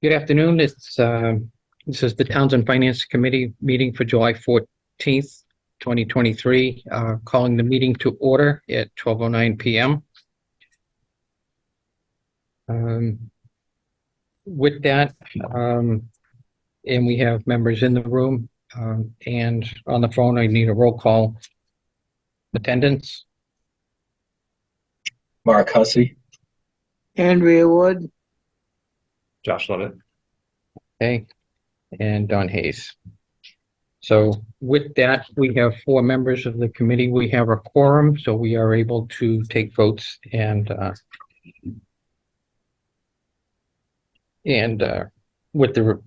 Good afternoon. This is the Townsend Finance Committee meeting for July 14th, 2023, calling the meeting to order at 12:09 p.m. With that, and we have members in the room and on the phone. I need a roll call attendance. Mark Hussey. Andrea Wood. Josh Levitt. Okay, and Don Hayes. So with that, we have 4 members of the committee. We have a quorum, so we are able to take votes and with the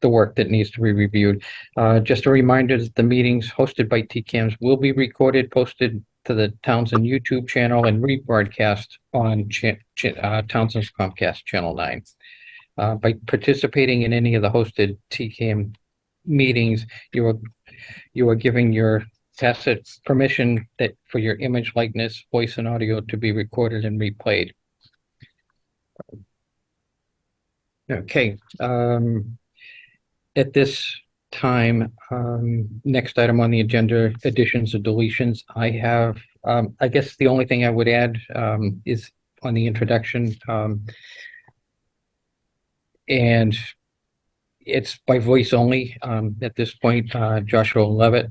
work that needs to be reviewed. Just a reminder that the meetings hosted by TCAMS will be recorded, posted to the Townsend YouTube channel, and rebroadcast on Townsend's Comcast Channel 9. By participating in any of the hosted TCAM meetings, you are giving your tacit permission that for your image, likeness, voice, and audio to be recorded and replayed. Okay. At this time, next item on the agenda, additions or deletions. I have, I guess the only thing I would add is on the introduction, and it's by voice only. At this point, Josh Levitt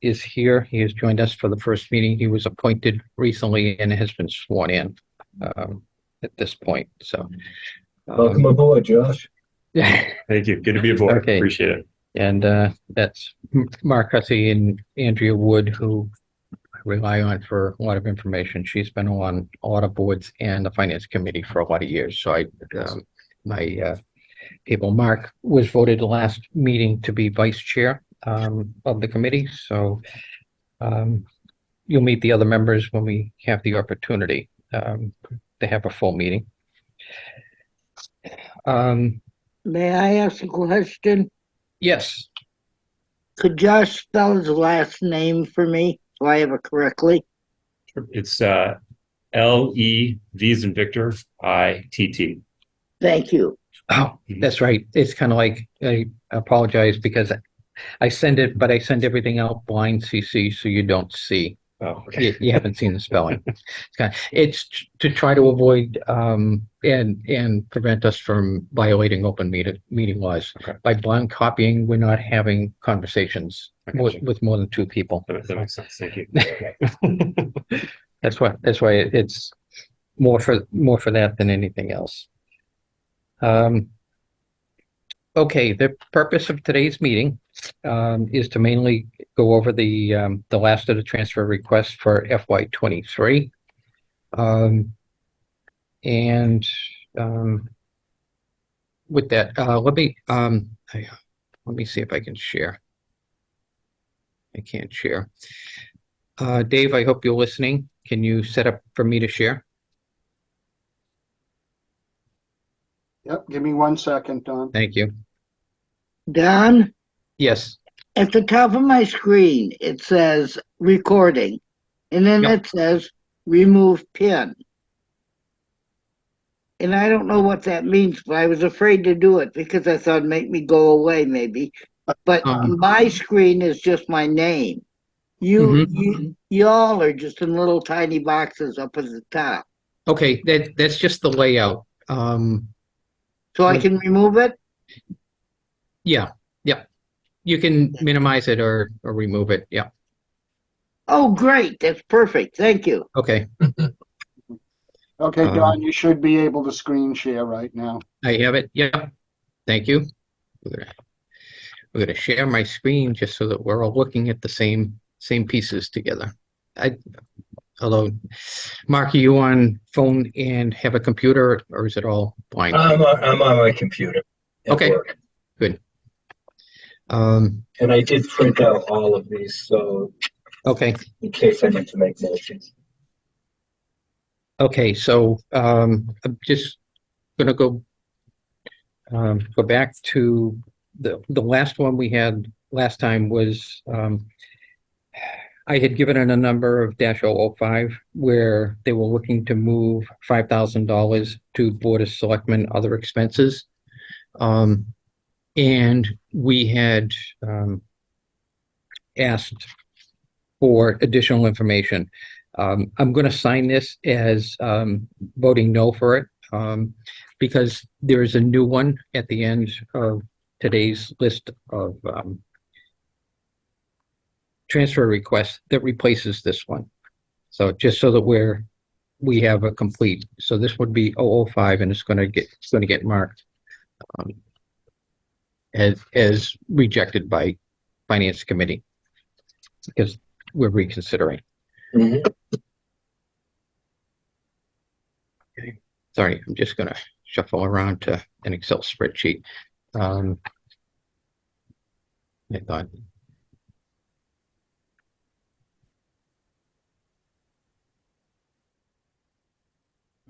is here. He has joined us for the first meeting. He was appointed recently and has been sworn in at this point. So, Welcome aboard, Josh. Thank you. Good to be aboard. Okay. Appreciate it. And that's Mark Hussey and Andrea Wood, who I rely on for a lot of information. She's been on a lot of boards and the finance committee for a lot of years. So Mark was voted the last meeting to be vice chair of the committee. So you'll meet the other members when we have the opportunity to have a full meeting. May I ask a question? Yes. Could Josh spell his last name for me so I have it correctly? It's L-E, V as in Victor, I-T-T. Thank you. Oh, that's right. It's kind of like, I apologize because I send it, but I send everything out blind CC so you don't see. Oh, okay. You haven't seen the spelling. It's to try to avoid and prevent us from violating open meeting laws. Okay. By blind copying, we're not having conversations with more than 2 people. That makes sense. Thank you. That's why it's more for that than anything else. Okay, the purpose of today's meeting is to mainly go over the last of the transfer requests for FY23. With that, let me see if I can share. I can't share. Dave, I hope you're listening. Can you set up for me to share? Yep, give me 1 second, Don. Thank you. Don, Yes. at the top of my screen, it says recording, and then Yep. it says remove pin. And I don't know what that means, but I was afraid to do it because I thought it'd make me go away maybe. But my screen is just my name. Y'all are just in little tiny boxes up at the top. Okay, that's just the layout. So I can remove it? Yeah. You can minimize it or remove it. Yeah. Oh, great. That's perfect. Thank you. Okay. Okay, Don, you should be able to screen share right now. I have it. Yeah. Thank you. We're gonna share my screen just so that we're all looking at the same pieces together. Although, Mark, are you on phone and have a computer, or is it all blind? I'm on my computer. At Okay. work. Good. And I did print out all of these, so Okay. in case I need to make motions. Okay. So I'm just gonna go back to the last one we had last time was I had given it a number of -005 where they were looking to move $5,000 to Board of Selectmen other expenses. And we had asked for additional information. I'm going to sign this as voting no for it because there is a new one at the end of today's list of transfer requests that replaces this one. So just so that we have a complete, so this would be 005 and it's going to get marked as rejected by Finance Committee because we're reconsidering. Mhm. Okay. Sorry, I'm just going to shuffle around to an Excel spreadsheet. I thought.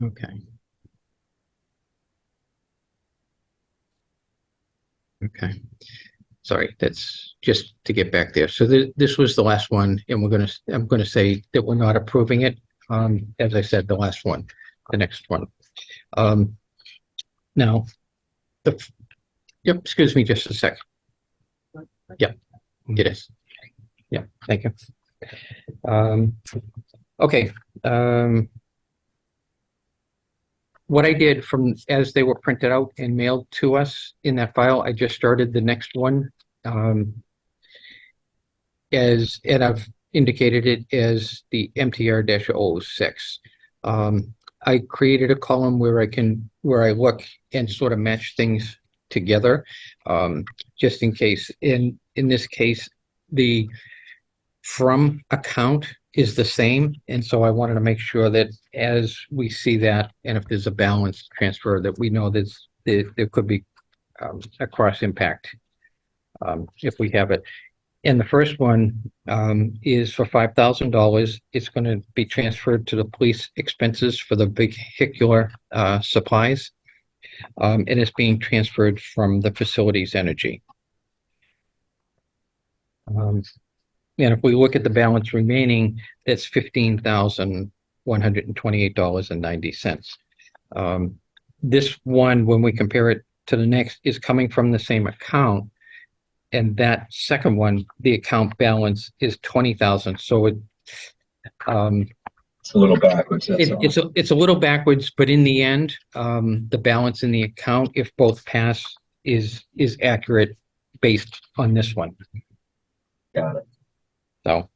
Okay. Okay. Sorry, that's just to get back there. So this was the last one, and I'm gonna say that we're not approving it. As I said, the last one, the next one. Now, yep, excuse me just a sec. Yep, it is. Yeah, thank you. Okay. What I did as they were printed out and mailed to us in that file, I just started the next one. And I've indicated it as the MTR-006. I created a column where I look and sort of match things together, just in case. In this case, the from account is the same, and so I wanted to make sure that as we see that, and if there's a balance transfer, that we know there could be a cross impact if we have it. And the first one is for $5,000. It's going to be transferred to the police expenses for the vehicular supplies, and it's being transferred from the facilities energy. And if we look at the balance remaining, it's $15,128.90. This one, when we compare it to the next, is coming from the same account. And that second one, the account balance is 20,000. So It's a little backwards. That's all. it's a little backwards, but in the end, the balance in the account, if both pass, is accurate based on this one. Got it. So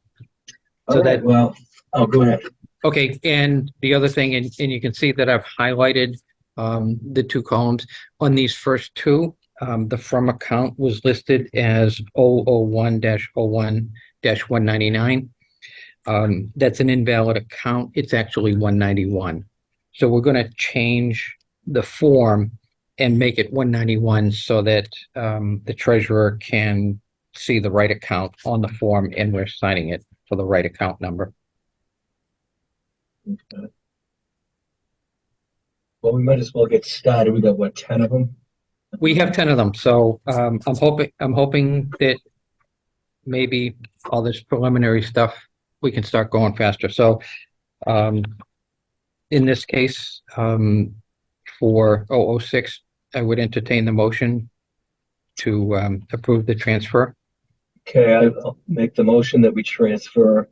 All right, well, I'll go ahead. okay, and the other thing, and you can see that I've highlighted the two columns on these first two. The from account was listed as 001-01-199. That's an invalid account. It's actually 191. So we're going to change the form and make it 191 so that the treasurer can see the right account on the form and we're signing it for the right account number. Okay. Well, we might as well get started. We got what, 10 of them? We have 10 of them, so I'm hoping that maybe all this preliminary stuff we can start going faster. So in this case, for 006, I would entertain the motion to approve the transfer. Okay, I'll make the motion that we transfer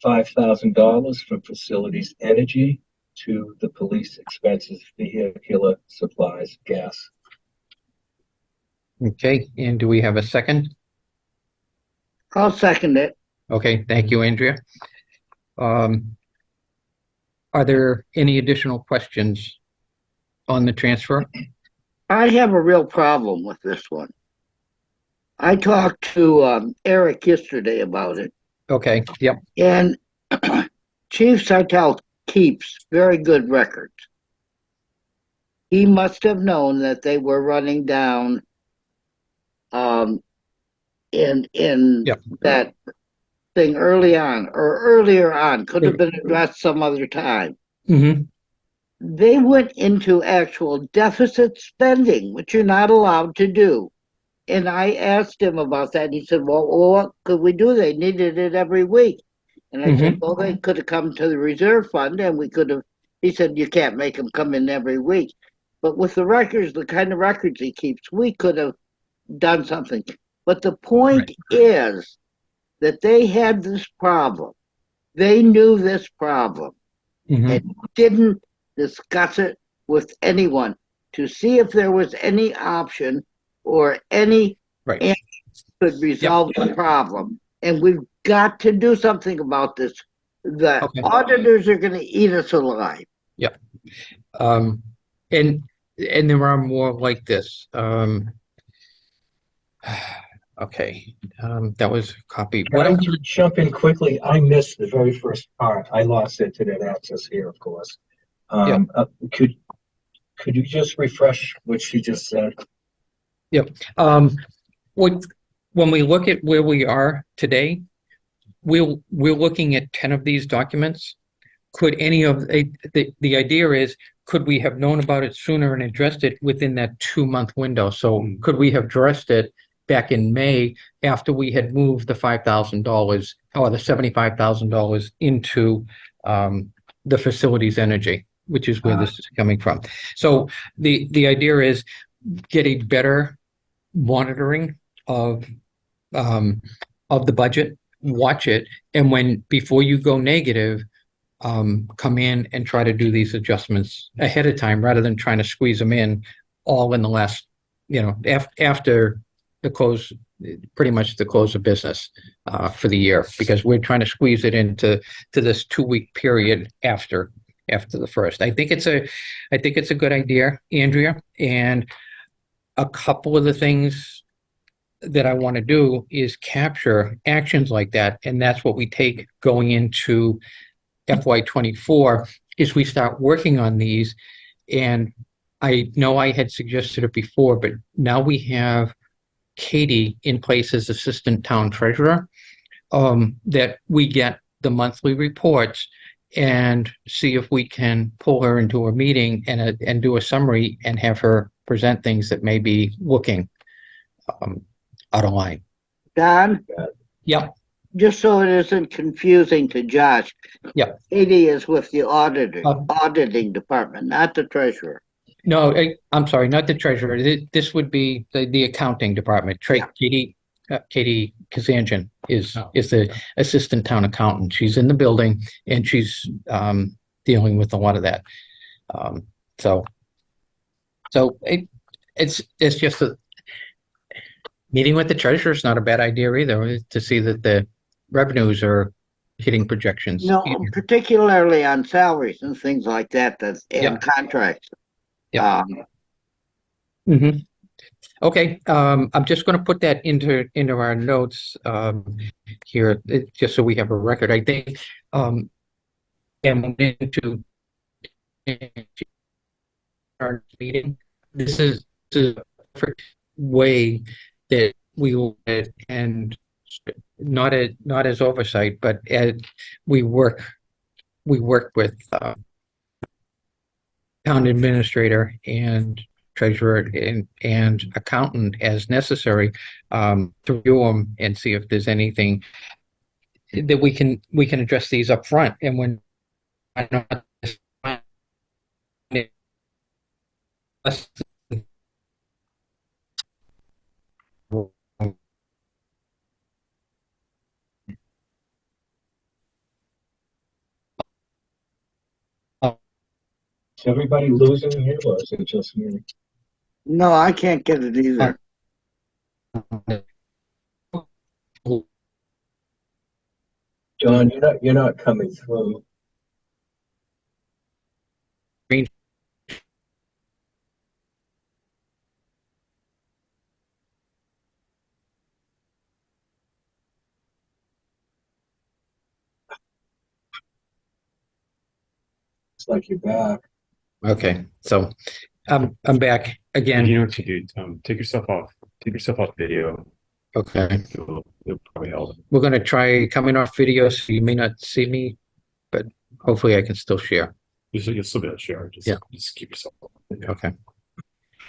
$5,000 from facilities energy to the police expenses, vehicular supplies, gas. Okay, and do we have a second? I'll second it. Okay, thank you, Andrea. Are there any additional questions on the transfer? I have a real problem with this one. I talked to Eric yesterday about it, Okay, yep, and Chief Sartell keeps very good records. He must have known that they were running down in Yep. that thing early on or earlier on, could have been addressed some other time. mm-hmm, They went into actual deficit spending, which you're not allowed to do. And I asked him about that. He said, well, what could we do? They needed it every week. And I said, well, they could have come to the reserve fund and we could have, he said, you can't make them come in every week. But with the records, the kind of records he keeps, we could have done something. But the point is that they had this problem. They knew this problem Mhm. and didn't discuss it with anyone to see if there was any option or any Right. answer could resolve the problem. And we've got to do something about this. The Okay. auditors are going to eat us alive. Um, and there are more like this. Okay, that was a copy. Can I jump in quickly? I missed the very first part. I lost internet access here, of course. Could you just refresh what she just said? Um, when we look at where we are today, we're looking at 10 of these documents. Could any of the idea is, could we have known about it sooner and addressed it within that 2-month window? So could we have addressed it back in May after we had moved the $5,000 or the $75,000 into the facilities energy, which is where this is coming from. So the idea is get a better monitoring of the budget, watch it, and before you go negative, come in and try to do these adjustments ahead of time rather than trying to squeeze them in all in the last, after the close, pretty much the close of business for the year, because we're trying to squeeze it into this 2-week period after the first. I think it's a good idea, Andrea, and a couple of the things that I want to do is capture actions like that, and that's what we take going into FY24 is we start working on these. And I know I had suggested it before, but now we have Katie in place as assistant town treasurer, that we get the monthly reports and see if we can pull her into a meeting and do a summary and have her present things that may be looking out of line. Don, Yep. just so it isn't confusing to Josh. Yep. Katie is with the Oh. auditing department, not the treasurer. No, I'm sorry, not the treasurer. This would be the accounting department. Katie Kazanjian is the assistant town accountant. She's in the building and she's dealing with a lot of that. So it's just a meeting with the treasurer is not a bad idea either, to see that the revenues are hitting projections. No, particularly on salaries and things like that, and Yep. contracts. Yep. Mhm. Okay, I'm just going to put that into our notes here, just so we have a record. I think, and into our meeting, this is a perfect way that we will, and not as oversight, but as we work with town administrator and treasurer and accountant as necessary, to review them and see if there's anything that we can address these up front. And when I know Is everybody losing here, or is it just me? No, I can't get it either. John, you're not coming through. It's like you're back. Okay, so I'm back And again. you know what you do? Take yourself off video. Okay, It'll probably help. we're gonna try coming off video, so you may not see me, but hopefully I can still share. You'll still be able to share. Just keep yourself off video. Okay.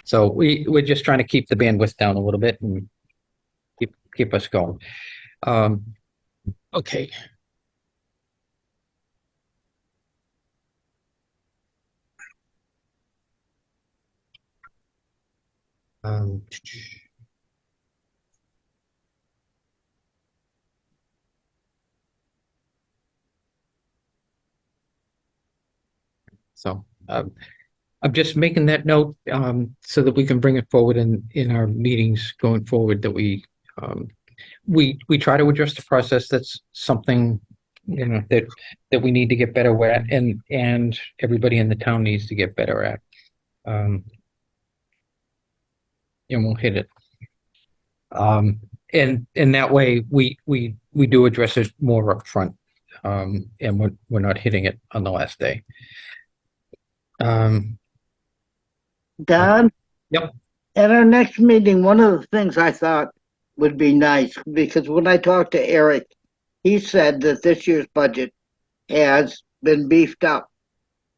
So we're just trying to keep the bandwidth down a little bit and keep us going. Okay. Um, so, I'm just making that note, so that we can bring it forward in our meetings going forward, that we try to address the process. That's something, that we need to get better at, and everybody in the town needs to get better at. Um, and we'll hit it. And that way we do address it more upfront. And we're not hitting it on the last day. Don? Yep. At our next meeting, one of the things I thought would be nice, because when I talked to Eric, he said that this year's budget has been beefed up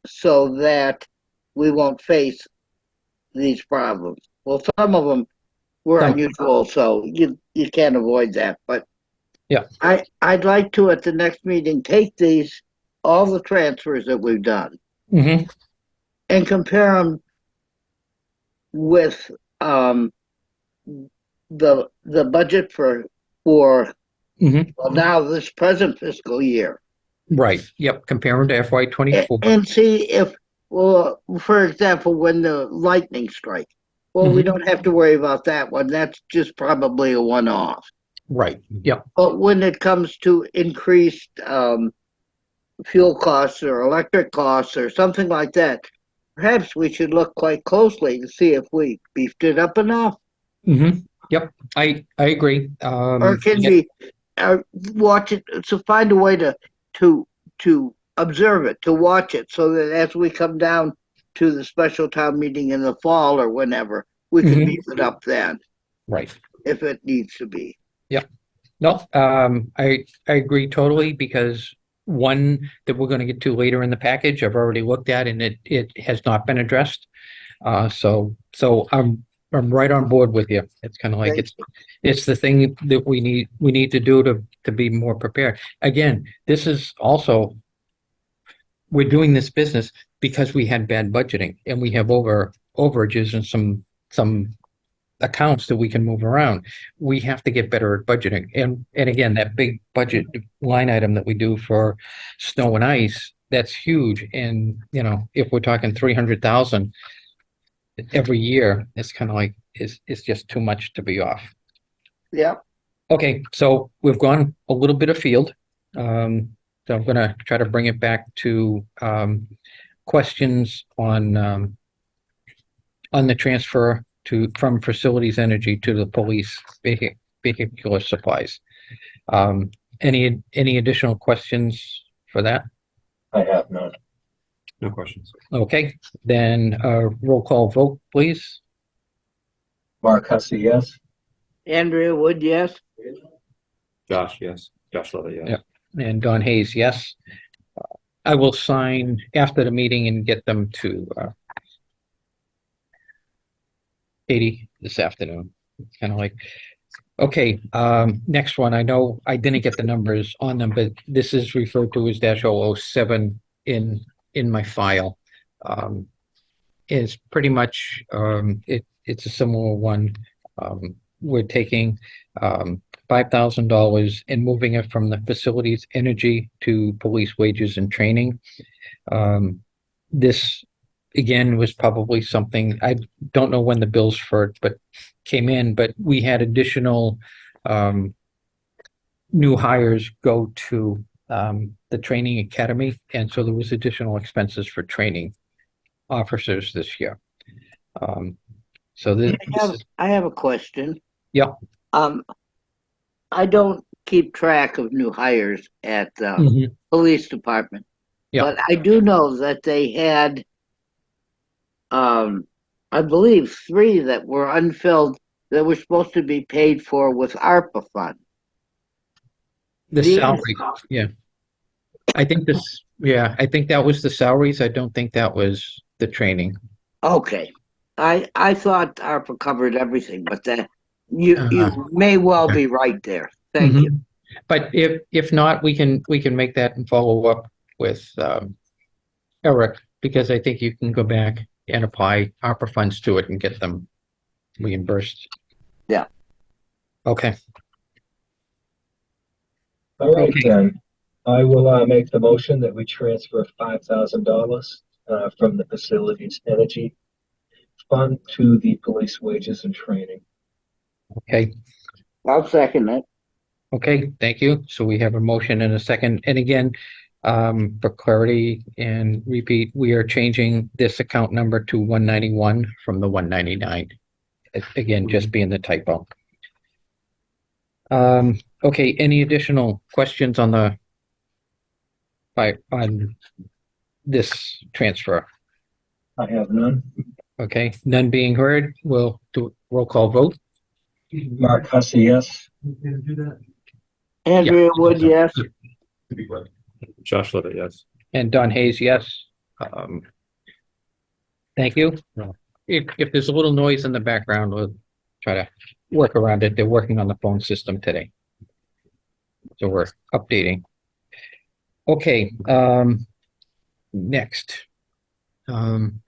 so that we won't face these problems. Well, some of them were Some. unusual, so you can't avoid that. But Yeah. I'd like to, at the next meeting, take all the transfers that we've done Mhm. and compare them with the budget for Mhm. well, now this present fiscal year, Right. Yep. Comparing to FY 24. and see if, well, for example, when the lightning strike, well, we Mhm. don't have to worry about that one. That's just probably a one-off. Right. Yep. But when it comes to increased fuel costs or electric costs or something like that, perhaps we should look quite closely to see if we beefed it up enough, Yep. I agree. or can Yeah. we watch it, to find a way to observe it, to watch it, so that as we come down to the special town meeting in the fall or whenever, we can Mhm. beef it up then, Right. if it needs to be. No, I agree totally, because one that we're going to get to later in the package, I've already looked at, and it has not been addressed. So I'm right on board with you. It's kind of like Thank it's the thing that we need to do to be more prepared. Again, this is also, we're doing this business because we had bad budgeting, and we have overages and some accounts that we can move around. We have to get better at budgeting. And again, that big budget line item that we do for snow and ice, that's huge. And if we're talking 300,000 every year, it's kind of like, it's just too much to be off. Yeah, Okay, so we've gone a little bit afield. So I'm gonna try to bring it back to questions on the transfer from facilities energy to the police vehicular supplies. Any additional questions for that? I have none. No questions. Okay, then roll call vote, please. Mark Hussey, yes? Andrea Wood, yes. Josh, yes. Josh Levitt, yes. Yeah. And Don Hayes, yes. I will sign after the meeting and get them to Katie this afternoon. It's kind of like, okay, next one. I know I didn't get the numbers on them, but this is referred to as -007 in my file. Is pretty much it's a similar one. We're taking $5,000 and moving it from the facilities energy to police wages and training. This again was probably something, I don't know when the bills for it but came in, but we had additional new hires go to the training academy, and so there was additional expenses for training officers this year. So this is, I have a question. Yeah. I don't keep track of new hires at the Mhm. police department. Yeah. But I do know that they had, I believe, 3 that were unfilled that were supposed to be paid for with ARPA funds. the These- salary, yeah. I think that was the salaries. I don't think that was the training. Okay. I thought ARPA covered everything, but that you may well Okay. be right there. Thank you. Mhm. But if not, we can make that and follow up with Eric, because I think you can go back and apply ARPA funds to it and get them reimbursed. Yeah. Okay, All right, Okay. then. I will make the motion that we transfer $5,000 from the facilities energy fund to the police wages and training. okay, I'll second it. okay, thank you. So we have a motion and a second. And again, for clarity and repeat, we are changing this account number to 191 from the 199. Again, just being the typo. Okay, any additional questions on on this transfer? I have none. Okay, none being heard, we'll do a roll call vote. Mark Hussey, yes. Andrea Wood, yes. Josh Levitt, yes. And Don Hayes, yes. Um, Thank you. If there's a little noise in the background, we'll try to work around it. They're working on the phone system today. So we're updating. Okay, next. And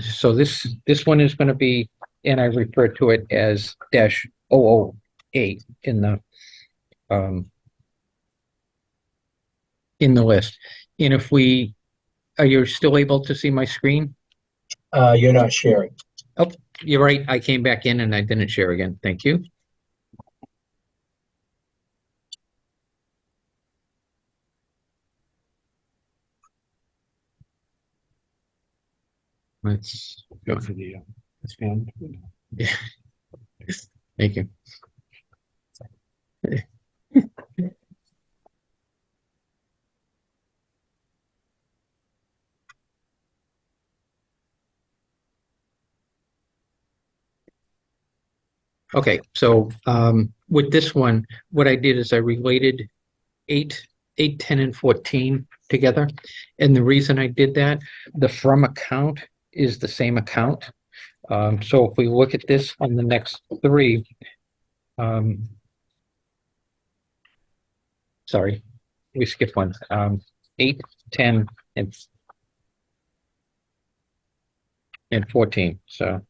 so this one is going to be, and I refer to it as -008 in the list. And if we, are you still able to see my screen? You're not sharing. Oh, you're right. I came back in and I didn't share again. Thank you. Let's go for the expand. Yeah. Thank you. Okay, so with this one, what I did is I related 8, 10, and 14 together. And the reason I did that, the from account is the same account. So if we look at this on the next three, sorry, we skipped one. 8, 10, and 14. So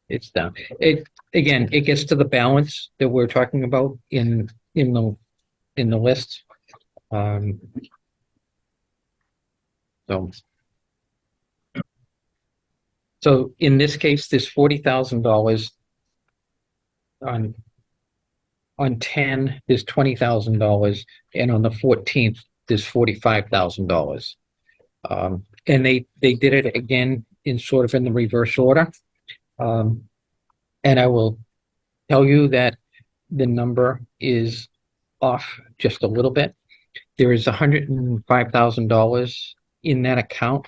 it's down. It again, it gets to the balance that we're talking about in the list. Um, so so in this case, there's $40,000 on 10, there's $20,000, and on the 14th, there's $45,000. And they did it again in sort of in the reverse order. And I will tell you that the number is off just a little bit. There is $105,000 in that account.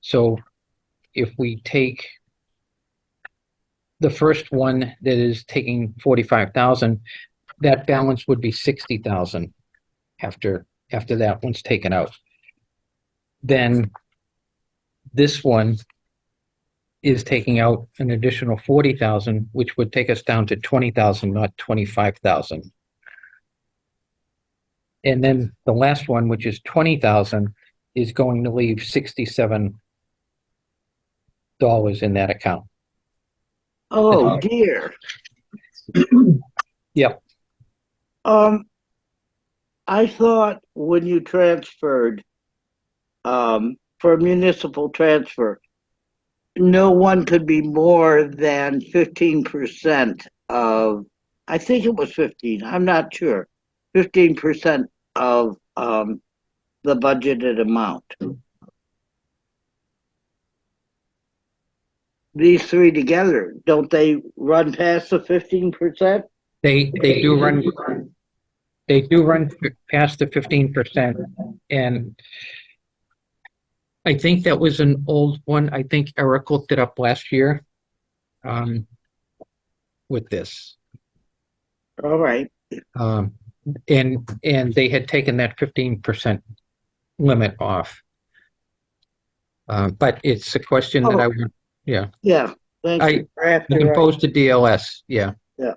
So if we take the first one that is taking 45,000, that balance would be 60,000 after that one's taken out. Then this one is taking out an additional 40,000, which would take us down to 20,000, not 25,000. And then the last one, which is 20,000, is going to leave $67 in that account. Oh, dear. Yep. I thought when you transferred, for municipal transfer, no one could be more than 15% of, I think it was 15, I'm not sure, 15% of, the budgeted amount. These three together, don't they run past the 15%? They do run past the 15%. And I think that was an old one. I think Eric looked it up last year with this. All right. And they had taken that 15% limit off. But it's a question that I would, yeah. Yeah, thank you. I can pose to DLS, yeah. Yeah.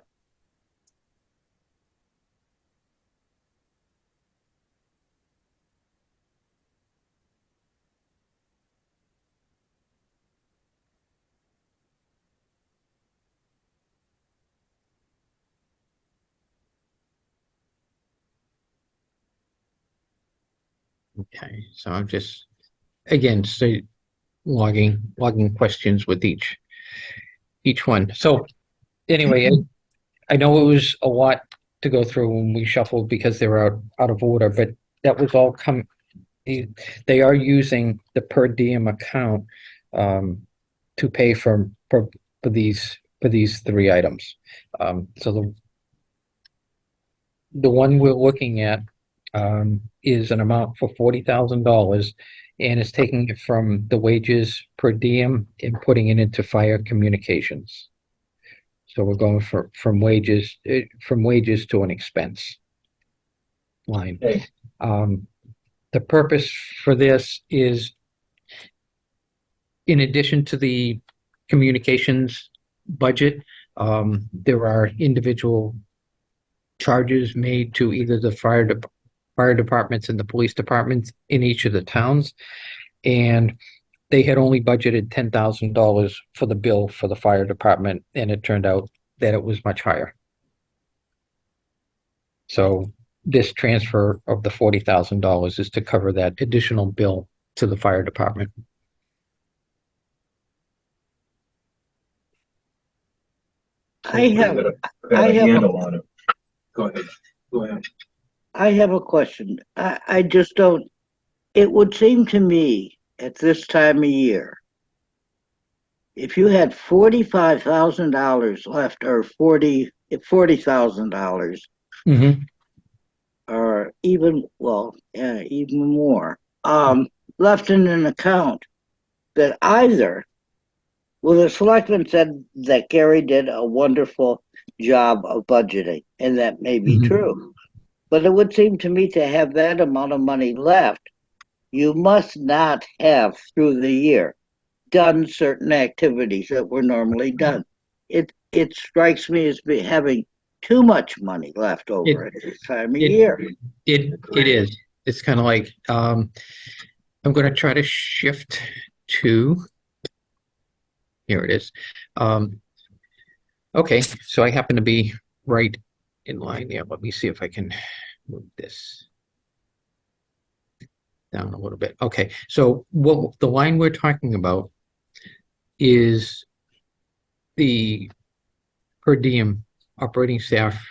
Okay, so I'm just, again, so logging questions with each one. So anyway, I know it was a lot to go through when we shuffled because they were out of order, but that was all they are using the per diem account to pay for these three items. So the one we're looking at is an amount for $40,000, and it's taking it from the wages per diem and putting it into fire communications. So we're going from wages to an expense line. Okay. The purpose for this is, in addition to the communications budget, there are individual charges made to either the fire departments and the police departments in each of the towns, and they had only budgeted $10,000 for the bill for the fire department, and it turned out that it was much higher. So this transfer of the $40,000 is to cover that additional bill to the fire department. I have, Got I a have a- handle on it. Go ahead. Go ahead. I have a question. I just don't, it would seem to me at this time of year, if you had $45,000 left or $40,000 Mm-hmm. or even, well, yeah, even more, left in an account that either, well, the selectman said that Gary did a wonderful job of budgeting, and that may be Mhm. true. But it would seem to me to have that amount of money left, you must not have through the year done certain activities that were normally done. It strikes me as having too much money left over at this time of year. It is. It's kind of like I'm going to try to shift to, here it is. Okay, so I happen to be right in line there. Let me see if I can move this down a little bit. Okay, so what the line we're talking about is the per diem operating staff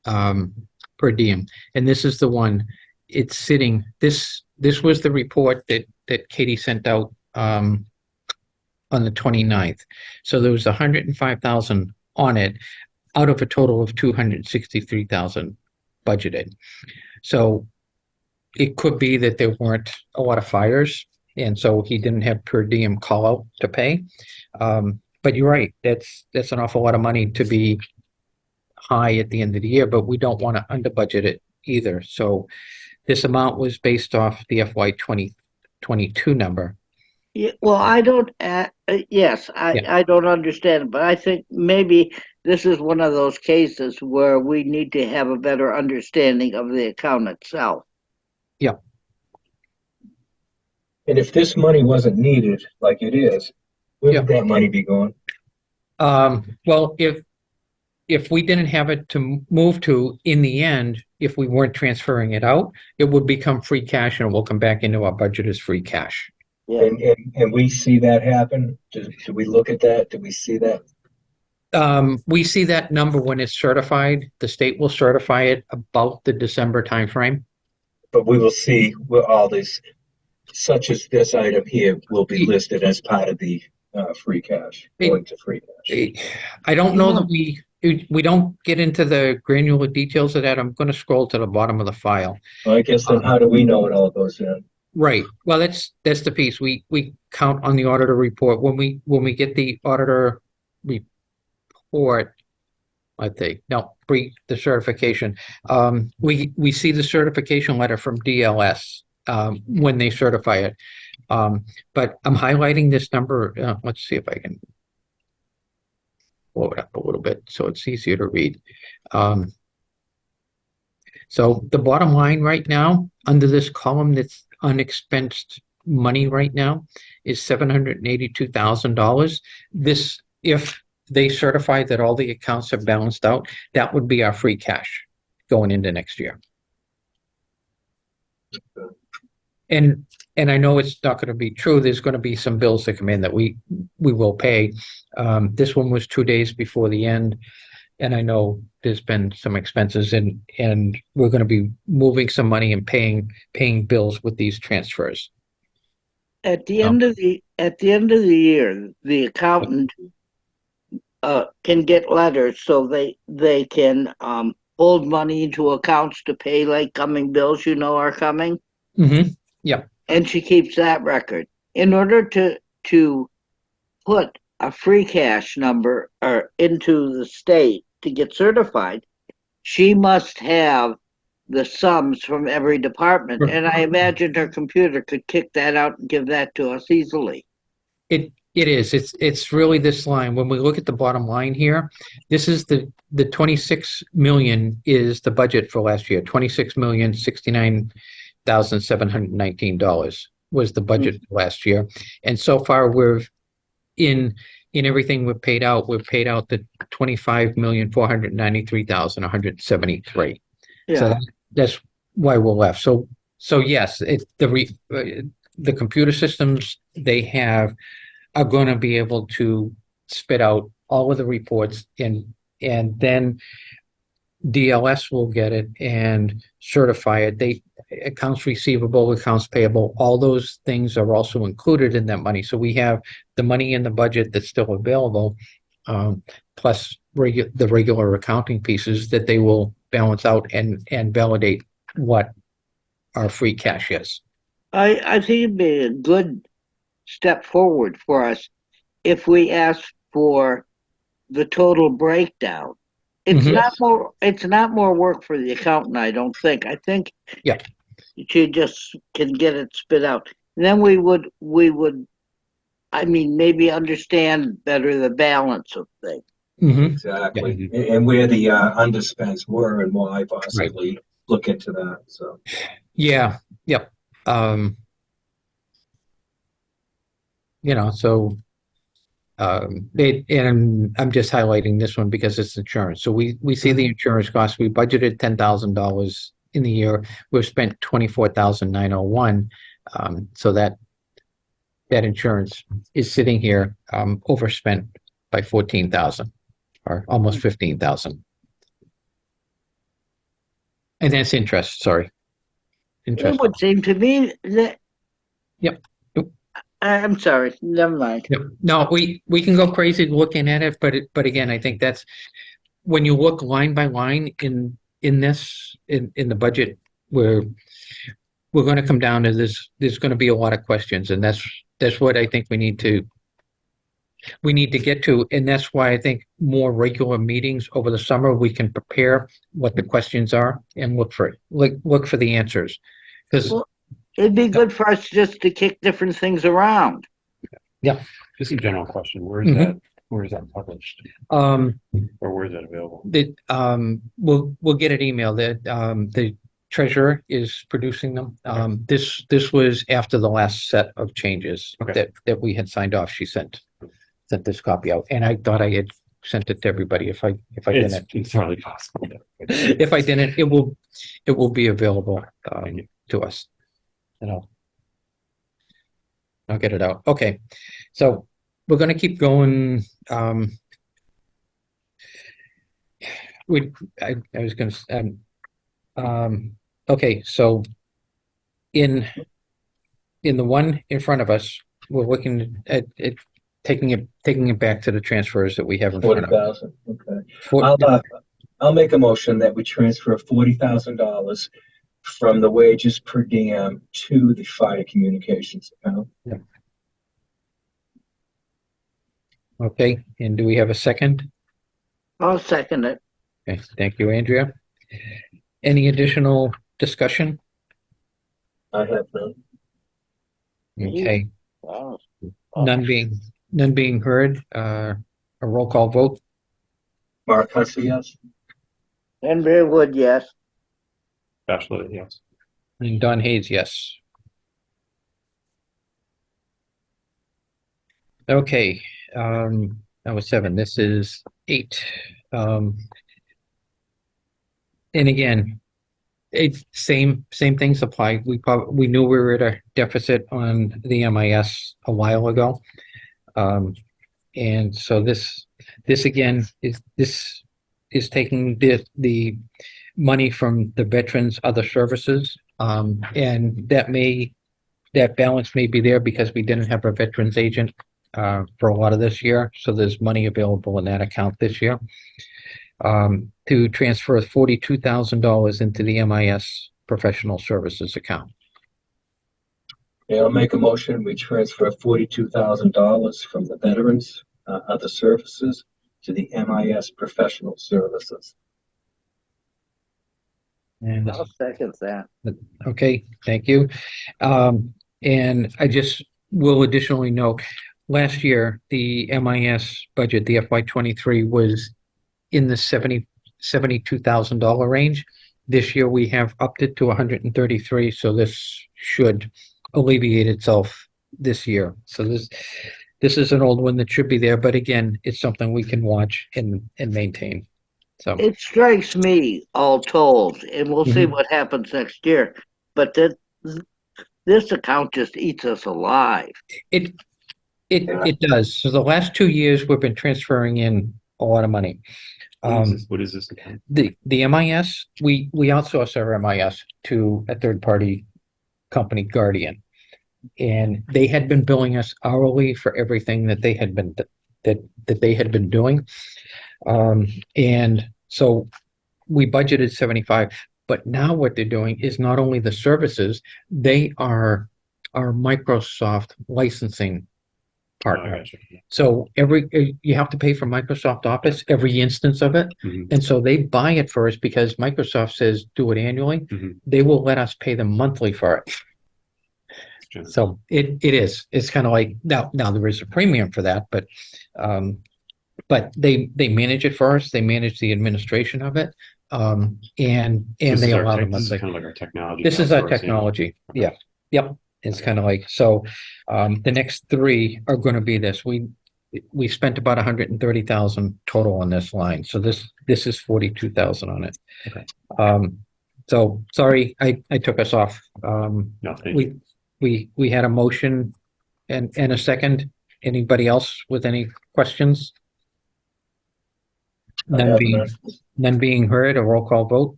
per diem, and this is the one. It's sitting. This was the report that Katie sent out on the 29th. So there was 105,000 on it out of a total of 263,000 budgeted. So it could be that there weren't a lot of fires, and so he didn't have per diem call out to pay. But you're right, that's an awful lot of money to be high at the end of the year, but we don't want to under budget it either. So this amount was based off the FY 2022 number. Yeah, well, I don't, yes, Yeah. I don't understand, but I think maybe this is one of those cases where we need to have a better understanding of the account itself. And if this money wasn't needed, like it is, where would that money be going? Well, if we didn't have it to move to in the end, if we weren't transferring it out, it would become free cash and it will come back into our budget as free cash. Yeah, And we see that happen? Do we look at that? Do we see that? We see that number when it's certified. The state will certify it about the December timeframe. But we will see where all this, such as this item here, will be listed as part of the free cash, going to free cash. I don't know that we don't get into the granular details of that. I'm going to scroll to the bottom of the file. Well, I guess then how do we know it all goes in? Right. Well, that's the piece. We count on the auditor report when we get the auditor report. I think no, the certification. We see the certification letter from DLS when they certify it. But I'm highlighting this number. Let's see if I can blow it up a little bit so it's easier to read. So the bottom line right now under this column that's unexpensed money right now is $782,000. This, if they certify that all the accounts are balanced out, that would be our free cash going into next year. and I know it's not going to be true. There's going to be some bills that come in that we will pay. This one was 2 days before the end, and I know there's been some expenses, and we're going to be moving some money and paying bills with these transfers. At the end of the year, the accountant can get letters so they can hold money into accounts to pay like coming bills are coming, Mm-hmm. and she keeps that record. In order to put a free cash number or into the state to get certified, she must have the sums from every department, and I imagine her computer could kick that out and give that to us easily. It is. It's really this line. When we look at the bottom line here, this is the 26 million is the budget for last year. $26,069,719 was the budget last year. And so far we're in everything we've paid out the 25,493,173. So Yeah, that's why we're left. So yes, the computer systems they have are going to be able to spit out all of the reports, and then DLS will get it and certify it. Accounts receivable, accounts payable, all those things are also included in that money. So we have the money in the budget that's still available, plus the regular accounting pieces that they will balance out and validate what our free cash is. I think it'd be a good step forward for us if we ask for the total breakdown. It's Mhm. not more work for the accountant, I don't think. I think Yeah. she just can get it spit out. And then we would maybe understand better the balance of things. Mhm. Exactly. And where the underspends were and why possibly look into that. So Yeah. Yep. So and I'm just highlighting this one because it's insurance. So we see the insurance costs. We budgeted $10,000 in the year. We've spent 24,901. So that insurance is sitting here overspent by 14,000 or almost 15,000. And that's interest. Sorry, It interest. would seem to me that. Yep. I'm sorry, never mind. Yep. No, we can go crazy looking at it, but again, I think that's when you look line by line in the budget, where we're going to come down to this. There's going to be a lot of questions, and that's what I think we need to get to, and that's why I think more regular meetings over the summer we can prepare what the questions are and look for the answers, because Well, it'd be good for us just to kick different things around. Just a general question. Where is Mhm. that? Where is that published? um Or where is that available? that we'll get an email that the treasurer is producing them. This was after the last set of changes Okay. that we had signed off. She sent this copy out, and I thought I had sent it to everybody. If I It's didn't, entirely possible. if I didn't, it will be available to us. And I'll get it out. Okay, so we're going to keep going. I was going to. Okay, so in the one in front of us, we're looking at taking it back to the transfers that we have in front of us. 40,000. Okay. I'll make a motion that we transfer $40,000 from the wages per diem to the fire communications account. Okay, and do we have a second? I'll second it. Okay, thank you, Andrea. Any additional discussion? I have none. Okay, Wow. none being heard, a roll call vote. Mark Hussey, yes. Andrea Wood, yes. Absolutely, yes. And Don Hayes, yes. Okay, that was 7. This is 8. And again, It's same things apply. We knew we were at a deficit on the MIS a while ago. And so this again is taking the money from the veterans' other services. And that balance may be there because we didn't have a veterans agent for a lot of this year. So there's money available in that account this year. To transfer $42,000 into the MIS professional services account. Okay, I'll make a motion. We transfer $42,000 from the veterans, other services to the MIS professional services. And I'll second that. okay, thank you. And I just will additionally note, last year, the MIS budget, the FY23 was in the $72,000 range. This year we have upped it to 133, so this should alleviate itself this year. So this is an old one that should be there, but again, it's something we can watch and maintain. So It strikes me, all told, and we'll see what happens next year, but this account just eats us alive. it does. So the last 2 years, we've been transferring in a lot of money. What is this account? The MIS, we outsource our MIS to a third-party company, Guardian. And they had been billing us hourly for everything that they had been that they had been doing. And so we budgeted 75, but now what they're doing is not only the services, they are our Microsoft licensing partner. Gotcha. So you have to pay for Microsoft Office, every instance of it. Mhm. And so they buy it for us because Microsoft says do it annually. Mhm. They will let us pay them monthly for it. Sure. So it's kind of like, now there is a premium for that, but they manage it for us. They manage the administration of it. And This they is our allow tech- them. This is kind of like our technology. This is our outsourcing. technology. Okay. Yeah. Yep. It's kind of like, so, the next three are going to be this. We spent about 130,000 total on this line. So this is 42,000 on it. Okay. So sorry, I took us off. No, thank you. We had a motion and a second. Anybody else with any questions? I have none. None being heard, a roll call vote.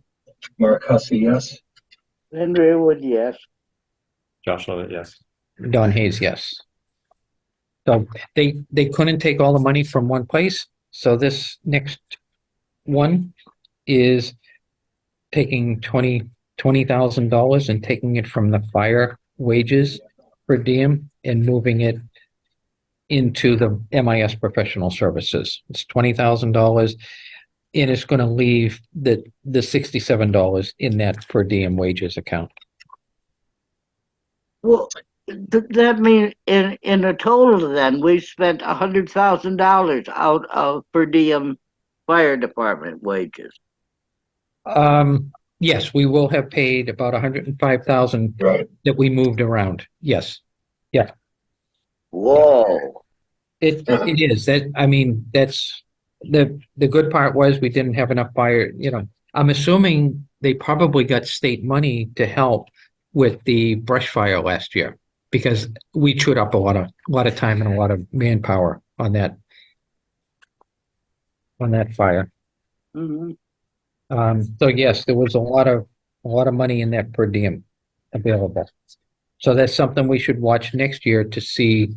Mark Hussey, yes. Henry Wood, yes. Josh Levitt, yes. Don Hayes, yes. So they couldn't take all the money from one place. So this next one is taking $20,000 and taking it from the fire wages per diem and moving it into the MIS professional services. It's $20,000 and it's going to leave the $67 in that per diem wages account. Well, that means in a total then, we spent $100,000 out of per diem fire department wages. Yes, we will have paid about 105,000 Right. that we moved around. Yes, Whoa. it is that. I mean, that's the good part was we didn't have enough fire. I'm assuming they probably got state money to help with the brush fire last year because we chewed up a lot of time and a lot of manpower on that fire. Mm-hmm. So yes, there was a lot of money in that per diem available. So that's something we should watch next year to see.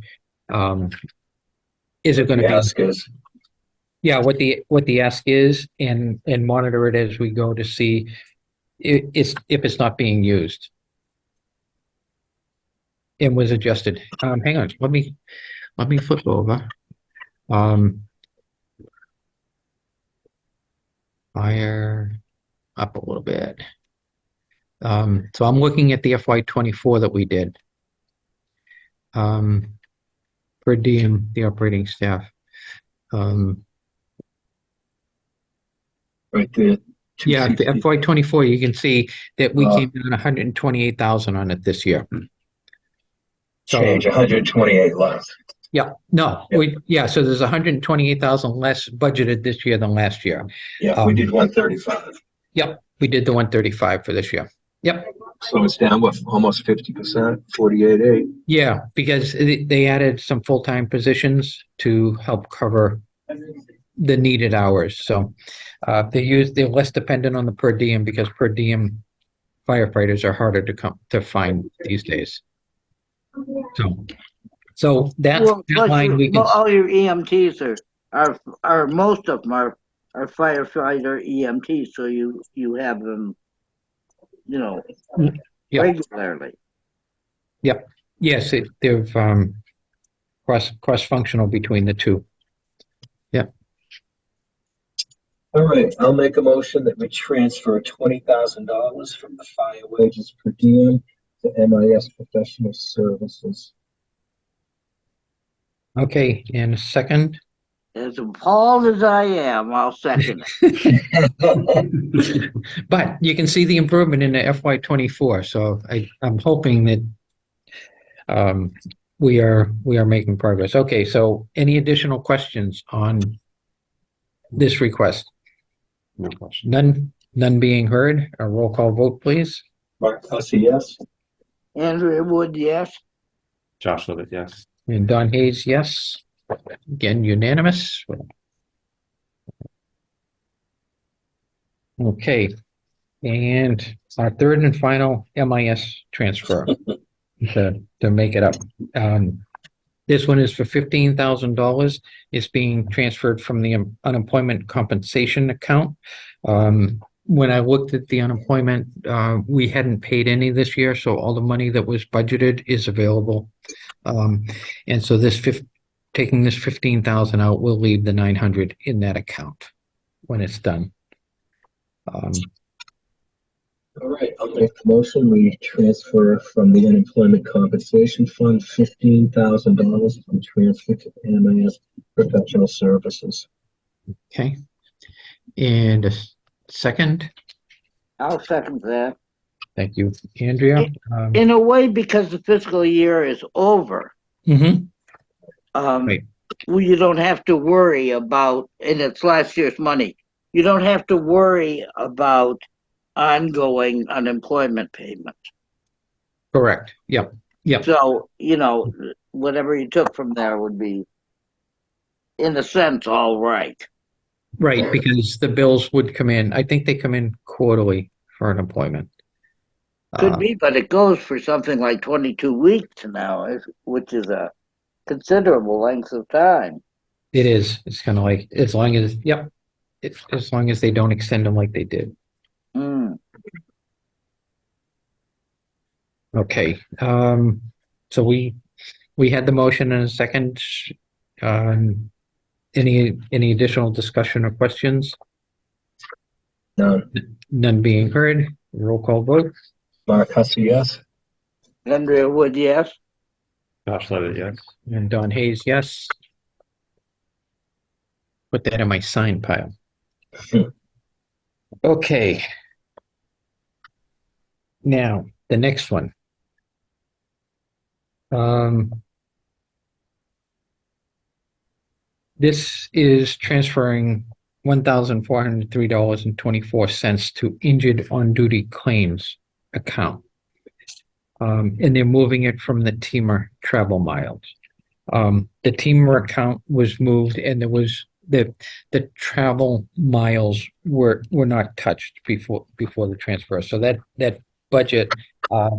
Is it going to The be? ask is, Yeah, what the ask is, and monitor it as we go to see if it's not being used. It was adjusted. Hang on, let me flip over. Fire up a little bit. So I'm looking at the FY24 that we did. Per diem, the operating staff. right there. Yeah, the 260. FY24, you can see that we Oh. came in on 128,000 on it this year. So, Change 128 less. yeah, no, Yeah. so there's 128,000 less budgeted this year than last year. Yeah, we did 135. We did the 135 for this year. Yep. So it's down, what, almost 50%, 48.8. Yeah, because they added some full-time positions to help cover the needed hours. So they're less dependent on the per diem because per diem firefighters are harder to find these days. So that Well, plus line we can, all your EMTs are most of them are firefighter EMTs, so you have them, Yeah. regularly. yes, they're cross-functional between the two. All right, I'll make a motion that we transfer $20,000 from the fire wages per diem to MIS professional services. Okay, and a second. As appalled as I am, I'll second it. But you can see the improvement in the FY24, so I'm hoping that we are making progress. Okay, so any additional questions on this request? No question. None being heard. A roll call vote, please. Mark Hussey, yes? Andrea Wood, yes. Josh Levitt, yes. And Don Hayes, yes. Again, unanimous. Okay, and our third and final MIS transfer to make it up. This one is for $15,000. It's being transferred from the unemployment compensation account. When I looked at the unemployment, we hadn't paid any this year, so all the money that was budgeted is available. And so taking this 15,000 out will leave the 900 in that account when it's done. All right, I'll make the motion. We transfer from the unemployment compensation fund $15,000 from transfer to MIS professional services. Okay. And a second. I'll second that. Thank you, Andrea. In a way, because the fiscal year is over, Mhm. Right. you don't have to worry about, and it's last year's money, you don't have to worry about ongoing unemployment payments. Correct. Yep. So, whatever you took from there would be, in a sense, all right. Right, because the bills would come in. I think they come in quarterly for unemployment. Could be, but it goes for something like 22 weeks now, which is a considerable length of time. It is. It's kind of like as long as as long as they don't extend them like they did. Okay. So we had the motion in a second. Any additional discussion or questions? None. None being heard. Roll call vote. Mark Hussey, yes? Andrea Wood, yes. Josh Levitt, yes. And Don Hayes, yes. Put that in my sign pile. Okay. Now, the next one. This is transferring $1,403.24 to injured on duty claims account. And they're moving it from the Teamer travel miles. The Teamer account was moved and there was the travel miles were not touched before the transfer. So that budget, I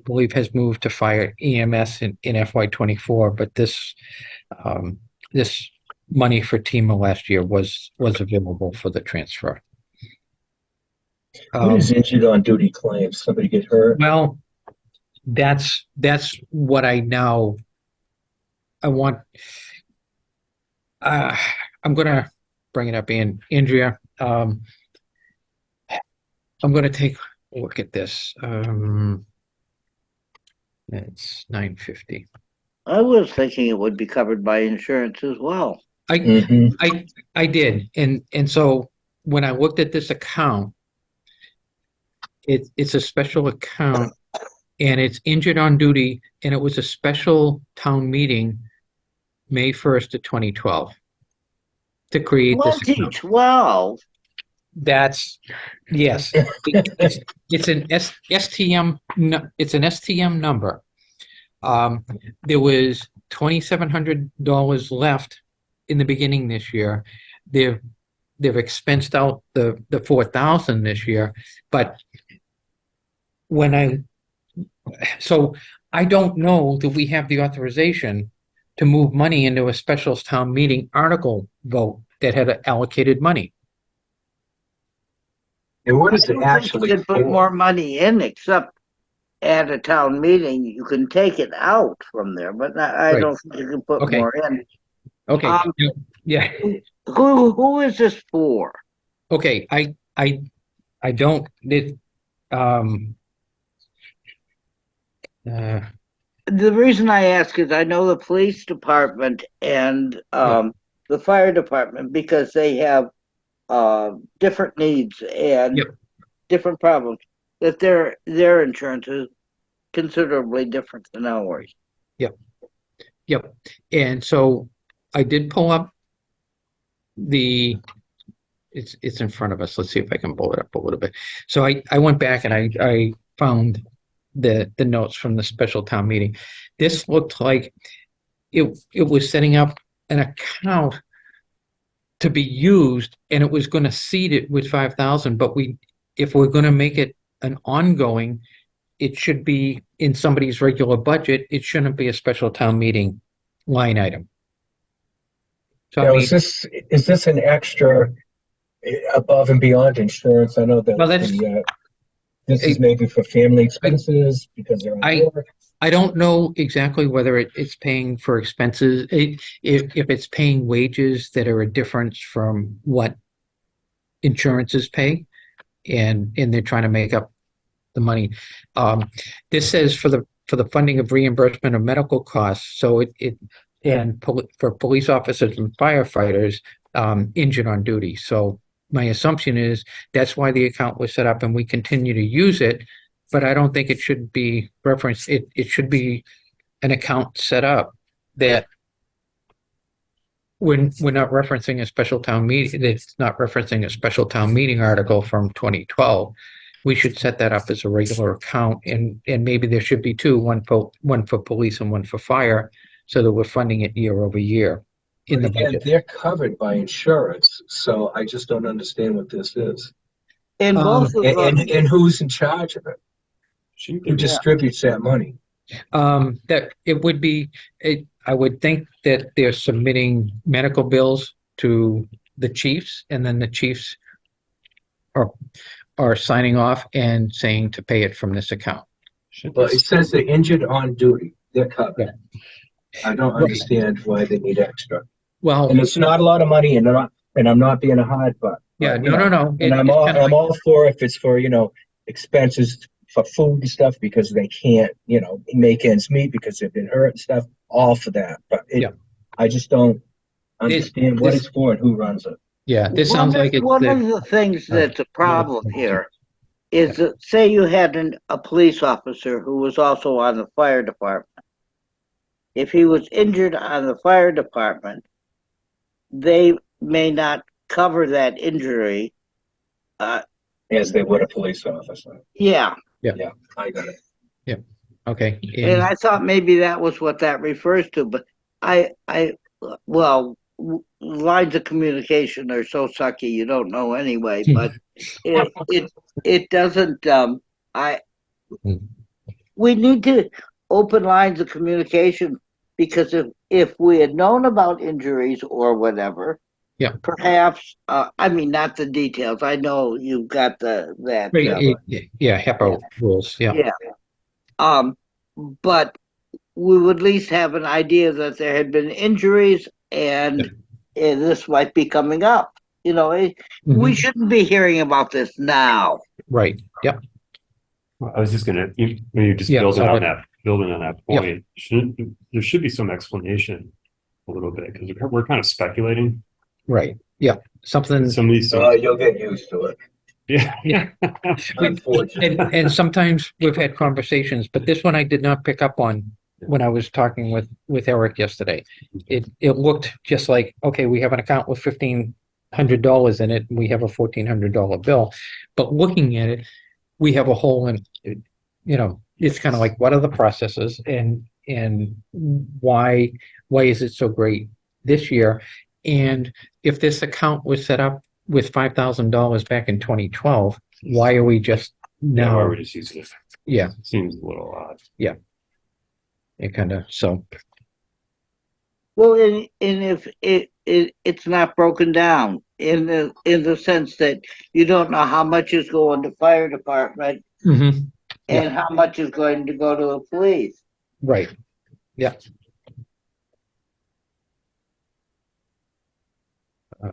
believe, has moved to fire EMS in FY24, but this money for Teamer last year was available for the transfer. What is injured on duty claims? Somebody get hurt? Well, that's what I want. I'm gonna bring it up, Andrea. I'm gonna take a look at this. It's $950. I was thinking it would be covered by insurance as well. I did, and so when I looked at this account, it's a special account, and it's injured on duty, and it was a special town meeting, May 1st of 2012, to create this account. 2012. That's, yes. It's an STM, it's an STM number. There was $2,700 left in the beginning this year. They've expensed out the 4,000 this year, but so I don't know that we have the authorization to move money into a special town meeting article vote that had allocated money. And what I is don't it think actually you can put for? more money in except at a town meeting. You can take it out from there, but I Right. don't think you can put Okay. more in. Okay, Um, yeah, Who is this for? okay, I don't, uh, The reason I ask is I know the police department and the fire department, because they have different needs and Yep. different problems, that their insurance is considerably different than ours. Yep, and so I did pull up it's in front of us. Let's see if I can pull it up a little bit. So I went back and I found the notes from the special town meeting. This looked like it was setting up an account to be used, and it was going to seed it with 5,000, but if we're going to make it an ongoing, it should be in somebody's regular budget. It shouldn't be a special town meeting line item. So I Now, mean, is this an extra above and beyond insurance? I know that well, that's, this is maybe for family expenses because they're I- on work. I don't know exactly whether it's paying for expenses, if it's paying wages that are a difference from what insurances pay, and they're trying to make up the money. This says for the funding of reimbursement of medical costs, so for police officers and firefighters injured on duty. So my assumption is that's why the account was set up, and we continue to use it. But I don't think it should be referenced. It should be an account set up that we're not referencing a special town meeting. It's not referencing a special town meeting article from 2012. We should set that up as a regular account, and maybe there should be two, one for police and one for fire, so that we're funding it year over year in the Again, budget. they're covered by insurance, so I just don't understand what this is. And both of them, And who's in charge of it? Who distributes that money? That it would be, I would think that they're submitting medical bills to the chiefs, and then the chiefs are signing off and saying to pay it from this account. Well, it says they're injured on duty. They're covered. I don't Right. understand why they need extra. Well, And it's not a lot of money, and I'm not being a hard butt. yeah, but, you no. know, And I'm all for if it's for, expenses for food and stuff because they can't, make ends meet because they've been hurt and stuff, all for that. But Yeah. I just don't understand what this- it's for and who runs it. Yeah, this sounds like it's one of the things that's a problem here is that, say you had a police officer who was also on the fire department. If he was injured on the fire department, they may not cover that injury. As they would a police officer. Yeah, I got it. okay. and I thought maybe that was what that refers to, but lines of communication are so sucky you don't know anyway, but it doesn't, we need to open lines of communication, because if we had known about injuries or whatever, Yeah. perhaps, not the details. I know you've got Yeah, HEPA rules, yeah. But we would at least have an idea that there had been injuries and this might be coming up. We Mhm. shouldn't be hearing about this now. Right, yep. I was just gonna, when you're just Yeah, building so on that Yeah. point, there should be some explanation a little bit, because we're kind of speculating. Right, yeah, something, Some of these, You'll get used to it, yeah. unfortunately. And sometimes we've had conversations, but this one I did not pick up on when I was talking with Eric yesterday. It looked just like, okay, we have an account with $100 in it, and we have a $1,400 bill. But looking at it, we have a hole in, it's kind of like, what are the processes and why is it so great this year? And if this account was set up with $5,000 back in 2012, why are we just Yeah, why now? are we just using it? Yeah, Seems a little odd. it kind of, so, Well, and if it's not broken down in the sense that you don't know how much is going to fire department mhm, Yeah. and how much is going to go to the police. right, yeah.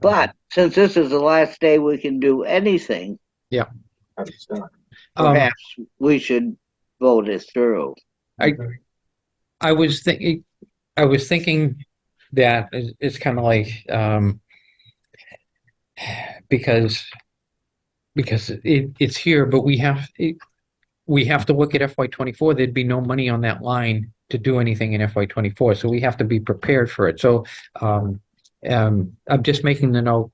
But since this is the last day we can do anything, Understand. Um, perhaps we should vote it through. I was thinking that it's kind of like, because it's here, but we have to look at FY24. There'd be no money on that line to do anything in FY24, so we have to be prepared for it. So, I'm just making the note.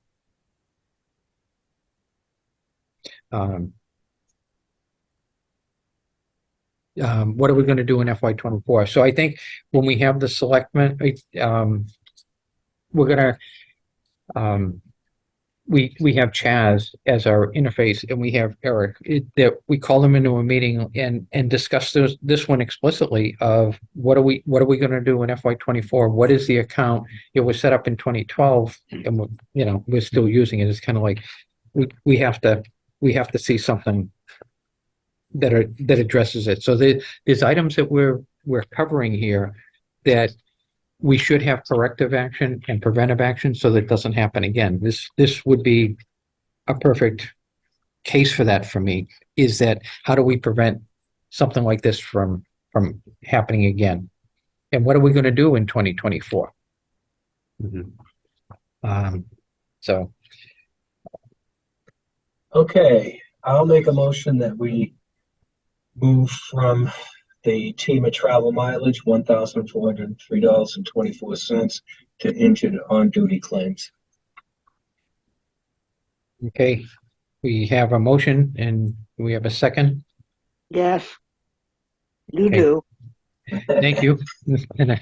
What are we going to do in FY24? So I think when we have the selectmen, we're gonna, we have Chaz as our interface, and we have Eric, that we call them into a meeting and discuss this one explicitly of what are we going to do in FY24? What is the account? It was set up in 2012, and we're still using it. It's kind of like we have to see something that addresses it. So there's items that we're covering here that we should have corrective action and preventive action so that it doesn't happen again. This would be a perfect case for that for me, is that how do we prevent something like this from happening again? And what are we going to do in 2024? Mhm. So, Okay, I'll make a motion that we move from the TEMA travel mileage, $1,403.24 to injured on-duty claims. okay, we have a motion and we have a second. Yes, you Okay. do. Thank you. And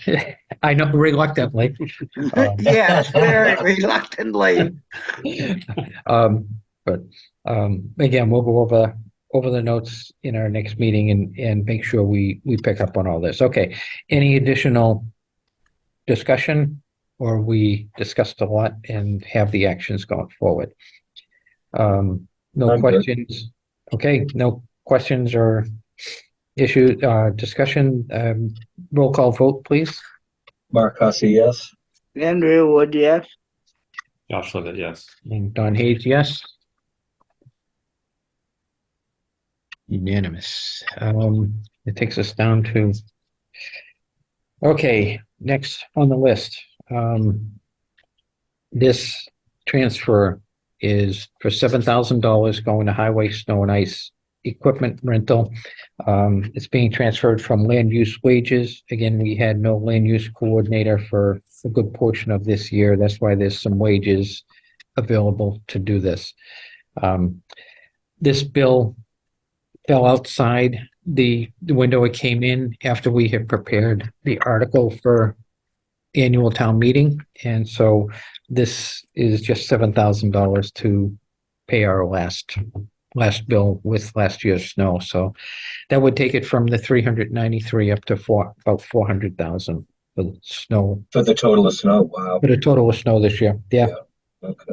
I know reluctantly. Yes, very reluctantly. But again, we'll go over the notes in our next meeting and make sure we pick up on all this. Okay. Any additional discussion, or we discussed a lot and have the actions going forward? No I'm good. questions. Okay, no questions or issue discussion. Roll call vote, please. Mark Hussey, yes. Andrew Wood, yes. Josh Levitt, yes. And Don Hayes, yes. Unanimous. It takes us down to, okay, next on the list. This transfer is for $7,000 going to highway, snow and ice equipment rental. It's being transferred from land use wages. Again, we had no land use coordinator for a good portion of this year. That's why there's some wages available to do this. This bill fell outside the window it came in after we had prepared the article for annual town meeting. And so this is just $7,000 to pay our last bill with last year's snow. So that would take it from the 393 up to about 400,000 for the snow, For the total of snow, wow. for the total of snow this year. Yeah. Okay.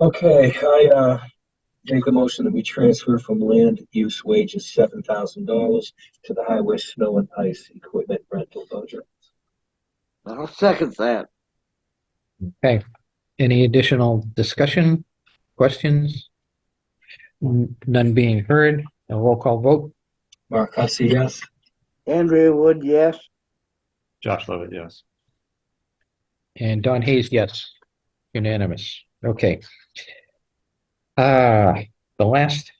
Okay, I make a motion that we transfer from land use wages $7,000 to the highway snow and ice equipment rental budget. I'll second that. Okay. Any additional discussion, questions? None being heard. A roll call vote. Mark Hussey, yes. Andrew Wood, yes. Josh Levitt, yes. And Don Hayes, yes. Unanimous. Okay. The last.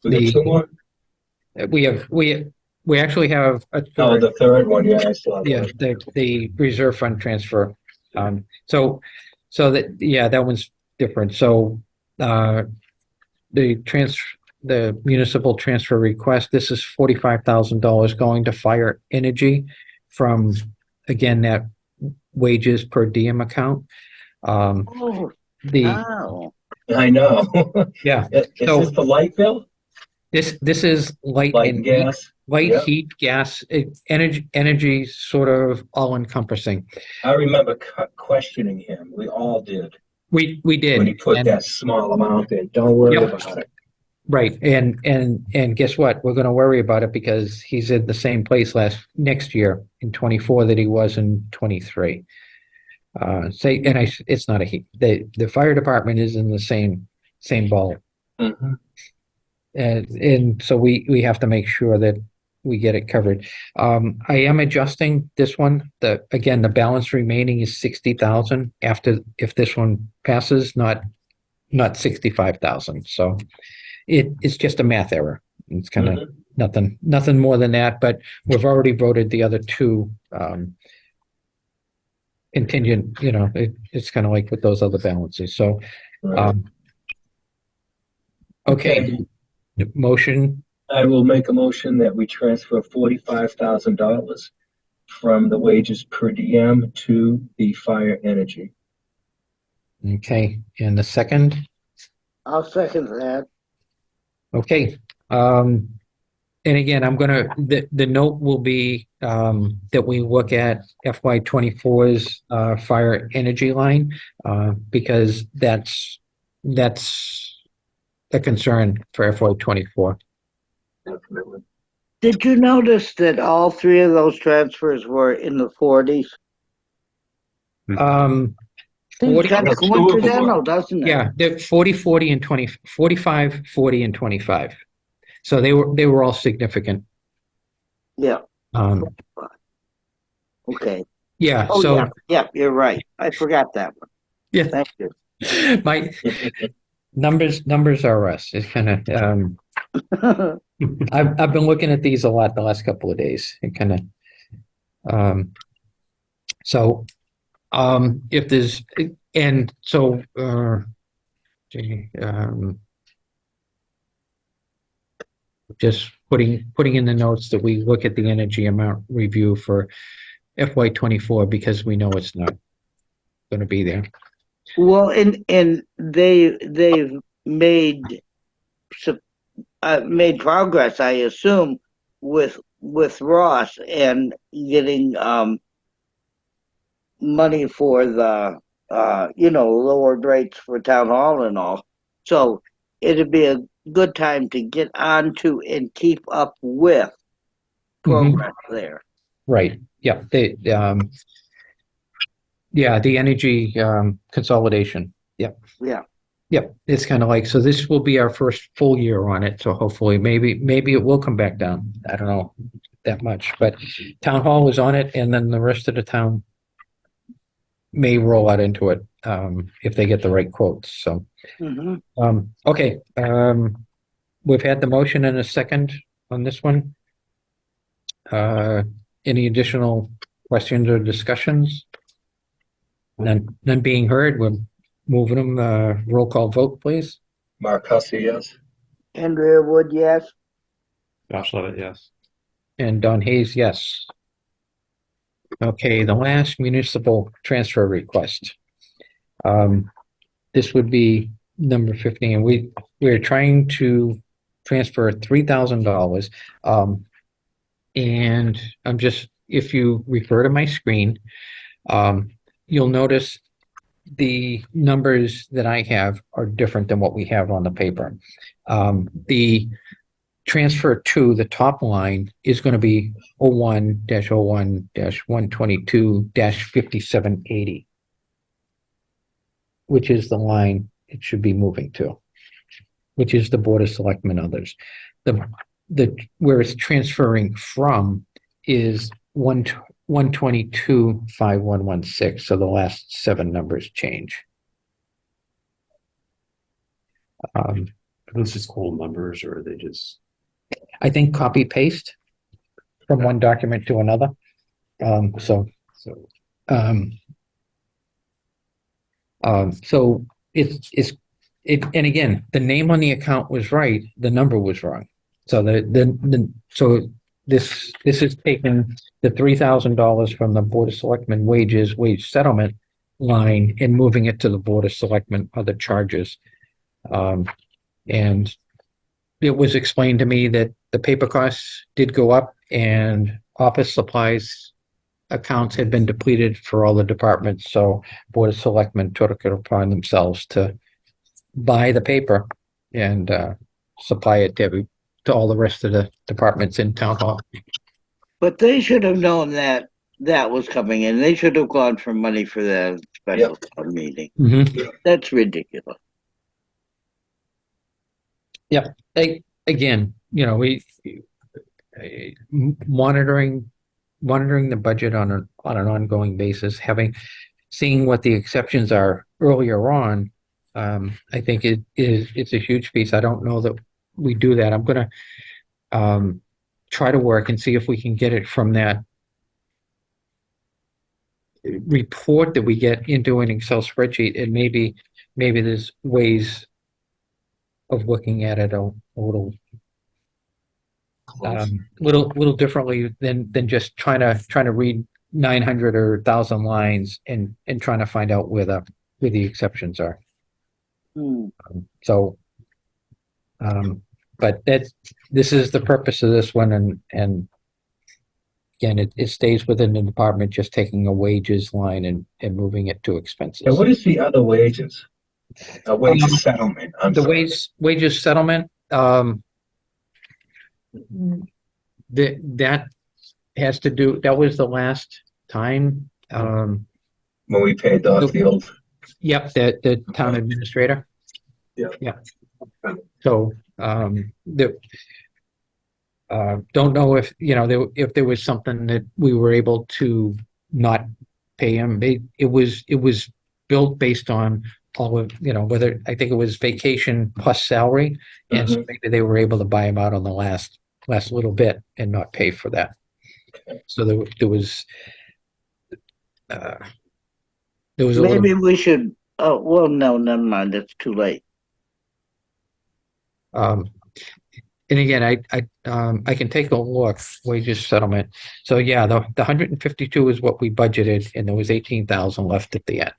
We got two more? We we actually have a Oh, third, the third one, yeah, I saw yeah, that. the reserve fund transfer. So that, yeah, that one's different. So, the the municipal transfer request, this is $45,000 going to fire energy from, again, that wages per diem account. Um, Oh, the, oh, I know. yeah, Is this so the light bill? this is light Light and and heat, gas? light, Yeah. heat, gas, energy sort of all encompassing. I remember questioning him. We all did We when he did, put and that small amount in. Don't worry yep, about it. right, and guess what? We're going to worry about it because he's in the same place next year in 24 that he was in 23. It's not a heat. The fire department is in the same ball, Mhm. and so we have to make sure that we get it covered. I am adjusting this one. Again, the balance remaining is 60,000 after, if this one passes, not 65,000. So it's just a math error. It's kind of Mhm. nothing more than that, but we've already voted the other two, contingent, it's kind of like with those other balances. So, Right. okay, motion, I will make a motion that we transfer $45,000 from the wages per diem to the fire energy. okay, and the second, I'll second that. okay. And again, the note will be, that we look at FY 24's, fire energy line, because that's a concern for FY 24. Definitely. Did you notice that all three of those transfers were in the 40s? Seems 40, kind of Well, two of them coincidental, were. doesn't it? yeah, they're 40, 40 and 20, 45, 40 and 25. So they were all significant. Yeah, Um, okay. yeah, Oh, so, yeah, yeah, you're right. I forgot that one. yeah, Thank you. my numbers are us. It's kind of, I've been looking at these a lot the last couple of days. It kind of, so, if there's, and so, gee, just putting in the notes that we look at the energy amount review for FY 24 because we know it's not going to be there. Well, and they've made sup- made progress, I assume, with Ross and getting money for the lowered rates for town hall and all. So it'd be a good time to get onto and keep up with progress there. Right. Yeah. The energy, consolidation. Yep. Yeah. Yep. It's kind of like, so this will be our first full year on it. So hopefully maybe it will come back down. I don't know that much, but town hall is on it and then the rest of the town may roll out into it, if they get the right quotes. So, Mhm. okay. We've had the motion and a second on this one. Any additional questions or discussions? None being heard, we're moving them, roll call vote, please. Mark Hussey, yes. Andrea Wood, yes. Josh Levitt, yes. And Don Hayes, yes. Okay, the last municipal transfer request. This would be number 15. We're trying to transfer $3,000. And if you refer to my screen, you'll notice the numbers that I have are different than what we have on the paper. The transfer to the top line is going to be 01-01-122-5780, which is the line it should be moving to, which is the Board of Selectmen others. Where it's transferring from is 122-5116. So the last 7 numbers change. Are those just cold numbers or are they just, I think copy paste. from one document to another. So, So, um, and again, the name on the account was right, the number was wrong. So so this is taking the $3,000 from the Board of Selectmen wage settlement line and moving it to the Board of Selectmen other charges. And it was explained to me that the paper costs did go up and office supplies accounts had been depleted for all the departments, so Board of Selectmen took it upon themselves to buy the paper and supply it to all the rest of the departments in town hall. But they should have known that that was coming in. They should have gone for money for the special town meeting. That's ridiculous. Again, we monitoring the budget on an ongoing basis, seeing what the exceptions are earlier on. I think it's a huge piece. I don't know that we do that. I'm gonna try to work and see if we can get it from that report that we get into an Excel spreadsheet, and maybe there's ways of looking at it a little differently than just trying to read 900 or 1,000 lines and trying to find out where the exceptions are. But this is the purpose of this one, and again, it stays within the department, just taking a wages line and moving it to expenses. And what is the other wages? Wages settlement, I'm The sorry. wages settlement, that has to do, that was the last time, When we paid off the old, yep, the town administrator. Yeah. So, don't know if, if there was something that we were able to not pay him. It was built based on all of, whether, I think it was vacation plus salary. And so maybe they were able to buy him out on the last little bit and not pay for that. So there was a Maybe little, we should, oh, well, no, never mind. It's too late. and again, I can take a look, wages settlement. So yeah, the 152 is what we budgeted, and there was 18,000 left at the end.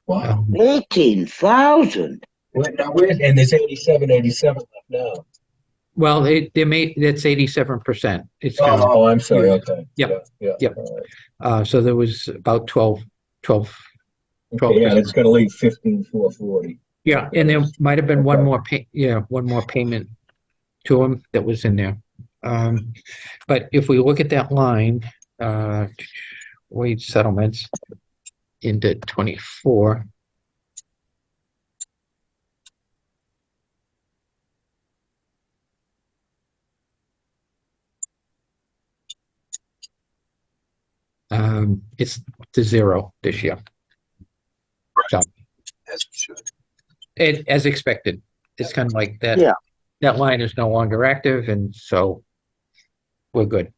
wow. 18,000. And there's 87 left now. Well, they made, that's 87%. It's kind of, Oh, I'm sorry, okay. Yep, Yeah. yep. All right. so there was about 12. Okay, yeah, it's gonna leave 15,440. Yeah, and there might have been one more payment to him that was in there. But if we look at that line, wage settlements into 24. It's to zero this year. So, As it should. as expected, it's kind of like that. Yeah. That line is no longer active, and so we're good.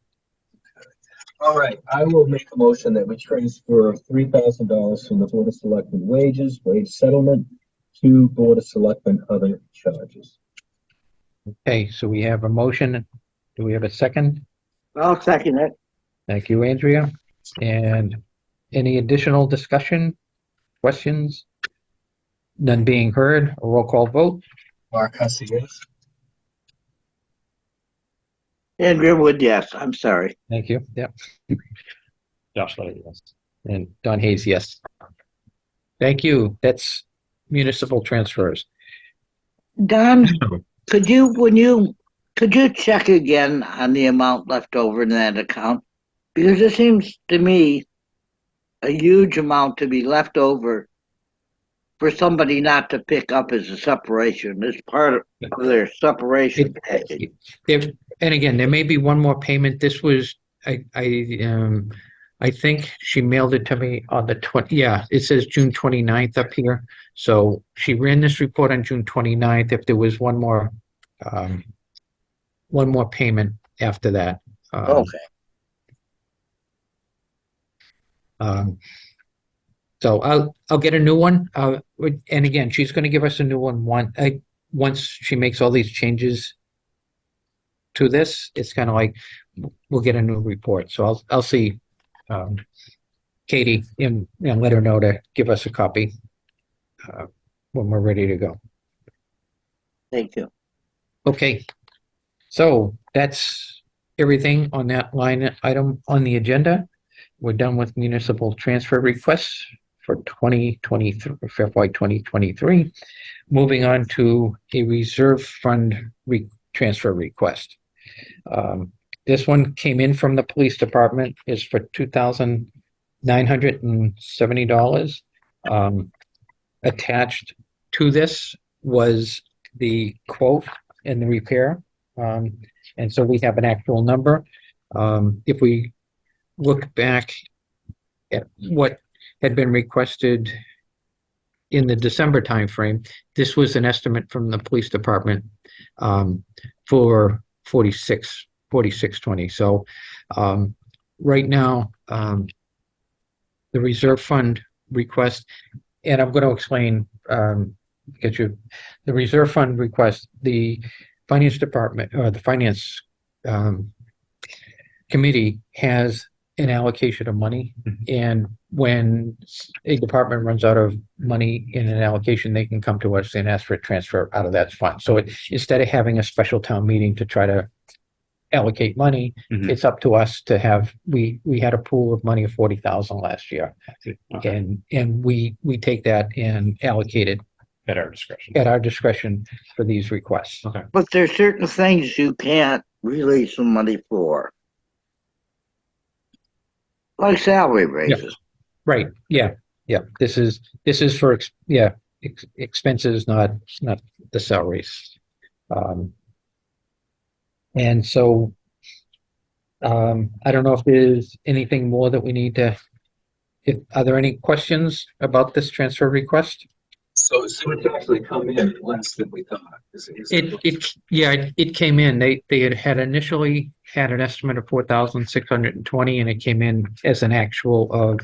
All right, I will make a motion that we transfer $3,000 from the Board of Selectmen wage settlement to Board of Selectmen other charges. Okay, so we have a motion. Do we have a second? I'll second it. Thank you, Andrea. And any additional discussion, questions? None being heard, a roll call vote. Mark Hussey, yes? Andrea Wood, yes. I'm sorry. Thank you. Yep. Josh, yes. And Don Hayes, yes. Thank you. That's municipal transfers. Don, could you check again on the amount left over in that account? Because it seems to me a huge amount to be left over for somebody not to pick up as a separation, as part of their separation package. And again, there may be one more payment. This was, I think she mailed it to me on the 20, yeah, it says June 29th up here. So she ran this report on June 29th. If there was one more payment after that, Okay, Um, so I'll get a new one. And again, she's going to give us a new once she makes all these changes to this. It's kind of like we'll get a new report. So I'll see Katie and let her know to give us a copy when we're ready to go. thank you. Okay, so that's everything on that line item on the agenda. We're done with municipal transfer requests for 2023, for FY 2023. Moving on to a reserve fund transfer request. This one came in from the police department, is for $2,970. Attached to this was the quote and the repair. And so we have an actual number. If we look back at what had been requested in the December timeframe, this was an estimate from the police department for 4620. So right now, the reserve fund request, and I'm going to explain, the reserve fund request, the finance department or the finance committee has an allocation of money. And when a department runs out of money in an allocation, they can come to us and ask for a transfer out of that fund. So instead of having a special town meeting to try to allocate money, it's up to us to have, we had a pool of money of 40,000 last year. Okay. And we take that and allocate it At our discretion. at our discretion for these requests. Okay. But there's certain things you can't release the money for. Like salary raises. Right, yeah. This is for, expenses, not the salaries. And so, I don't know if there's anything more that we need to, are there any questions about this transfer request? So it's actually come in less than we thought. It came in, they had initially had an estimate of 4,620 and it came in as an actual of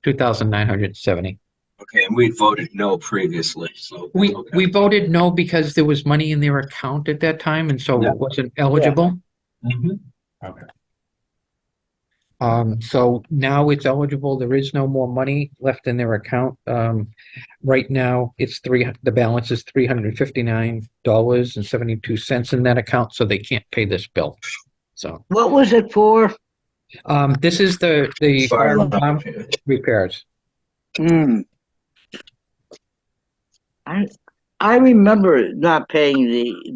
2,970. Okay, and we voted no previously, so. We voted no because there was money in their account at that time, and so Yeah. it wasn't eligible. Mhm. Okay. So now it's eligible. There is no more money left in their account. Right now, the balance is $359.72 in that account, so they can't pay this bill. So, What was it for? this is the fire Fire alarm alarm. repairs. I remember not paying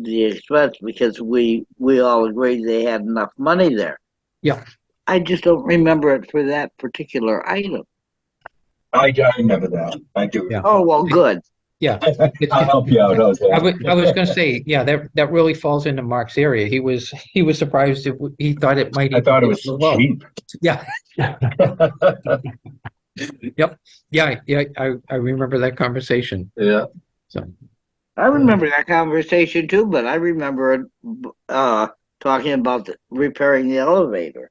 the expense because we all agreed they had enough money there. Yeah. I just don't remember it for that particular item. I remember that. I do. Yeah. Oh, well, good. Yeah. I'll help you out. How's that? I was gonna say, yeah, that really falls into Mark's area. He was surprised he thought it might. I thought it was even be low. cheap. Yeah, yeah, I remember that conversation. Yeah. So, I remember that conversation too, but I remember it, talking about repairing the elevator.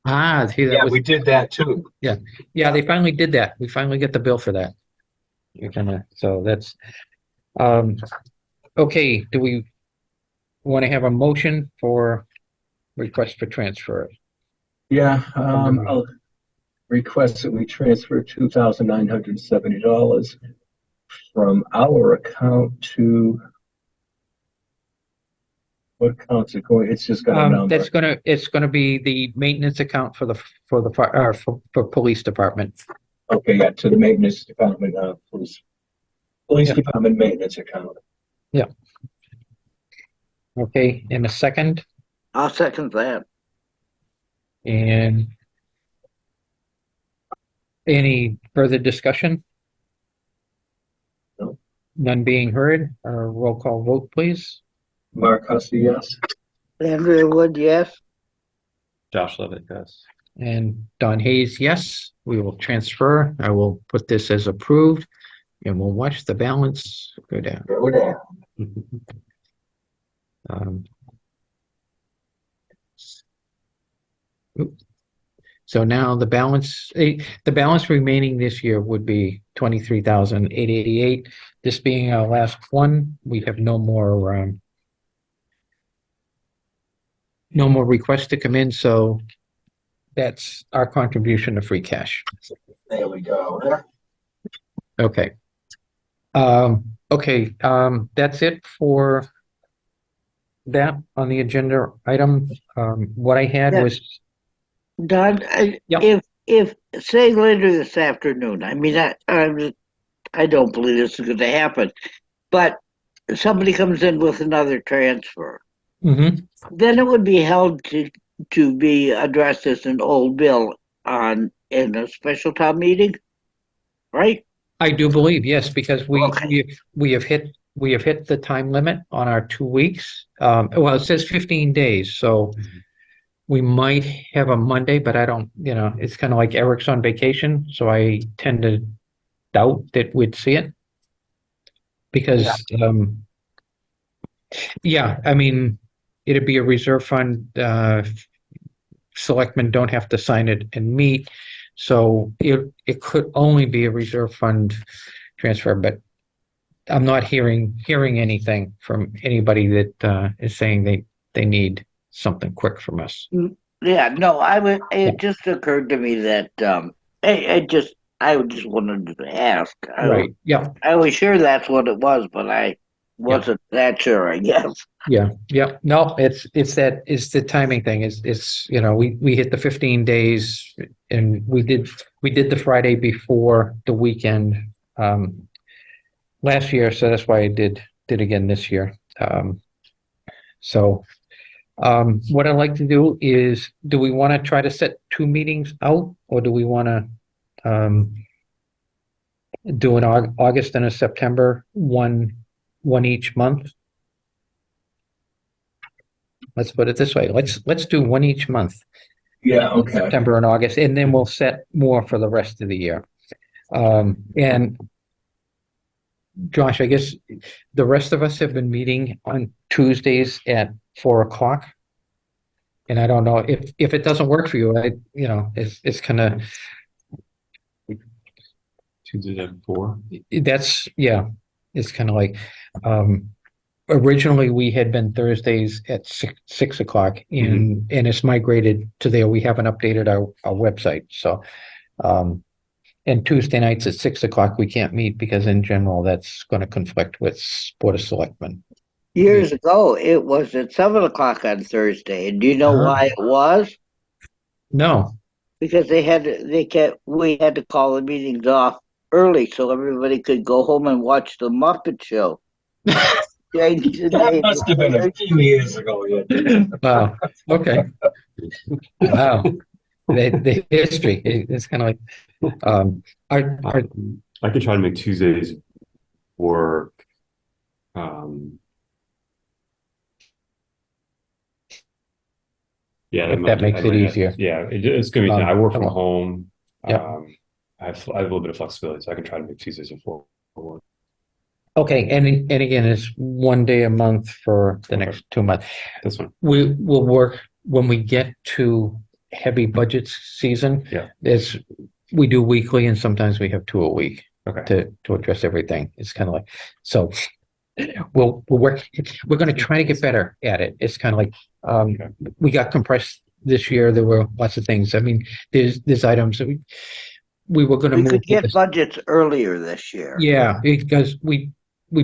see, that Yeah, was, we did that too. yeah, they finally did that. We finally get the bill for that. So that's, okay, do we want to have a motion for request for transfer? Yeah, I'll request that we transfer $2,970 from our account to, what account's it going? It's just got a number. It's gonna be the maintenance account for fire, for police department. Okay, yeah, to the maintenance department, police Yeah. department maintenance account. Okay, in a second, I'll second that. and any further discussion? No. None being heard, roll call vote, please. Mark Hussey, yes. Andrea Wood, yes. Josh Levitt, yes. And Don Hayes, yes, we will transfer. I will put this as approved and we'll watch the balance go down. Go down. Um, So now the balance remaining this year would be 23,888. This being our last one, we have no more requests to come in, so that's our contribution to free cash. There we go. Okay. That's it for that on the agenda item. What I had Yeah. was, Don, Yep. if say later this afternoon, I mean, I don't believe this is going to happen, but somebody comes in with another transfer, Mhm. then it would be held to be addressed as an old bill in a special town meeting, right? I do believe, yes, because Okay. we have hit the time limit on our 2 weeks. Well, it says 15 days, so we might have a Monday, but I don't, it's kind of like Eric's on vacation, so I tend to doubt that we'd see it. Because, I mean, it'd be a reserve fund, selectmen don't have to sign it and meet. So it could only be a reserve fund transfer, but I'm not hearing anything from anybody that is saying they need something quick from us. Yeah, no, it just occurred to me that, I just wanted to ask. Right. Yeah. I was sure that's what it was, but I wasn't that sure, I guess. Yeah. Yeah. No, it's the timing thing. We hit the 15 days and we did the Friday before the weekend last year, so that's why I did again this year. What I'd like to do is, do we want to try to set 2 meetings out, or do we want to do an August and a September, one each month? Let's put it this way. Let's do one each month, Yeah, okay. September and August, and then we'll set more for the rest of the year. And Josh, I guess the rest of us have been meeting on Tuesdays at 4:00. And I don't know if it doesn't work for you, it's kind of, Tuesdays at 4. it's kind of like, originally we had been Thursdays at 6:00 and it's migrated to there. We haven't updated our website. So, and Tuesday nights at 6:00, we can't meet because in general, that's going to conflict with Board of Selectmen. Years ago, it was at 7 o'clock on Thursday, and do you know why it was? No. Because we had to call the meetings off early so everybody could go home and watch the Muppet Show. That must have been a few years ago. Yeah. Wow. Okay. Wow. The history. It's kind of like, I could try to make Tuesdays work. Yeah, if that makes it easier. Yeah, it's gonna be. I work from home. Yeah. I have a little bit of flexibility, so I can try to make Tuesdays at 4. Okay, and again, it's one day a month for the next 2 months. That's fine. We will work when we get to heavy budget season. Yeah. We do weekly and sometimes we have 2 a week. Okay. To address everything. It's kind of like, so we'll work. We're going to try to get better at it. It's kind of like, we got compressed this year. There were lots of things. I mean, there's items that we were going to We move. could get budgets earlier this year. Yeah, because we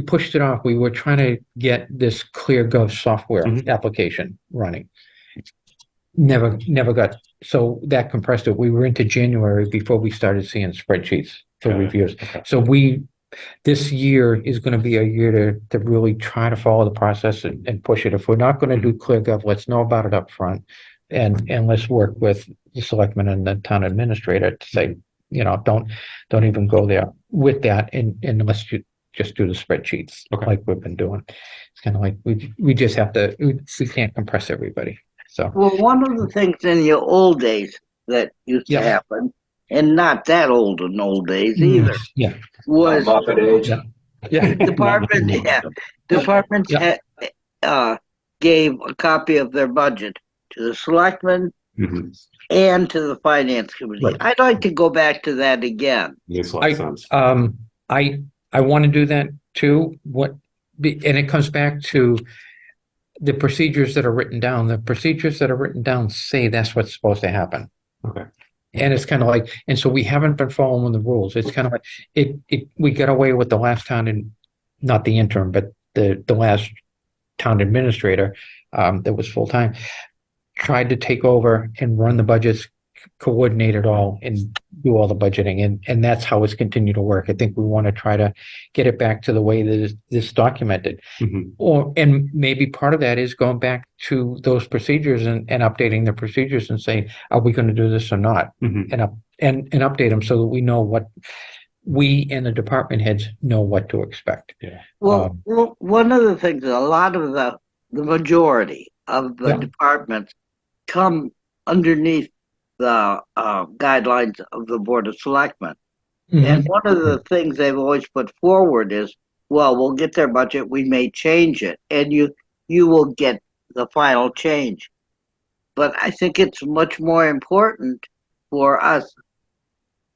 pushed it off. We were trying to get this ClearGov software application running. Never got, so that compressed it. We were into January before we started seeing spreadsheets for reviews. Okay. So this year is going to be a year to really try to follow the process and push it. If we're not going to do ClearGov, let's know about it up front, and let's work with the selectmen and the town administrator to say, don't even go there with that, and let's just do the spreadsheets like we've been doing. It's kind of like we just have to. We can't compress everybody. So, well, one of the things in your old days that used to happen, and not that old in old days either, was Muppet age. departments gave a copy of their budget to the selectmen, and to the finance committee. Right. I'd like to go back to that again. Makes a lot of sense. I want to do that too. And it comes back to the procedures that are written down. The procedures that are written down say that's what's supposed to happen. Okay. And it's kind of like, and so we haven't been following the rules. It's kind of like we got away with the last town and not the interim, but the last town administrator that was full time tried to take over and run the budgets, coordinate it all, and do all the budgeting, and that's how it's continued to work. I think we want to try to get it back to the way that this documented, and maybe part of that is going back to those procedures and updating the procedures and saying, are we going to do this or not, and update them so that we know what we and the department heads know what to expect. Well, one of the things, a lot of the majority of the departments come underneath the guidelines of the Board of Selectmen. And one of the things they've always put forward is, well, we'll get their budget, we may change it, and you will get the final change. But I think it's much more important for us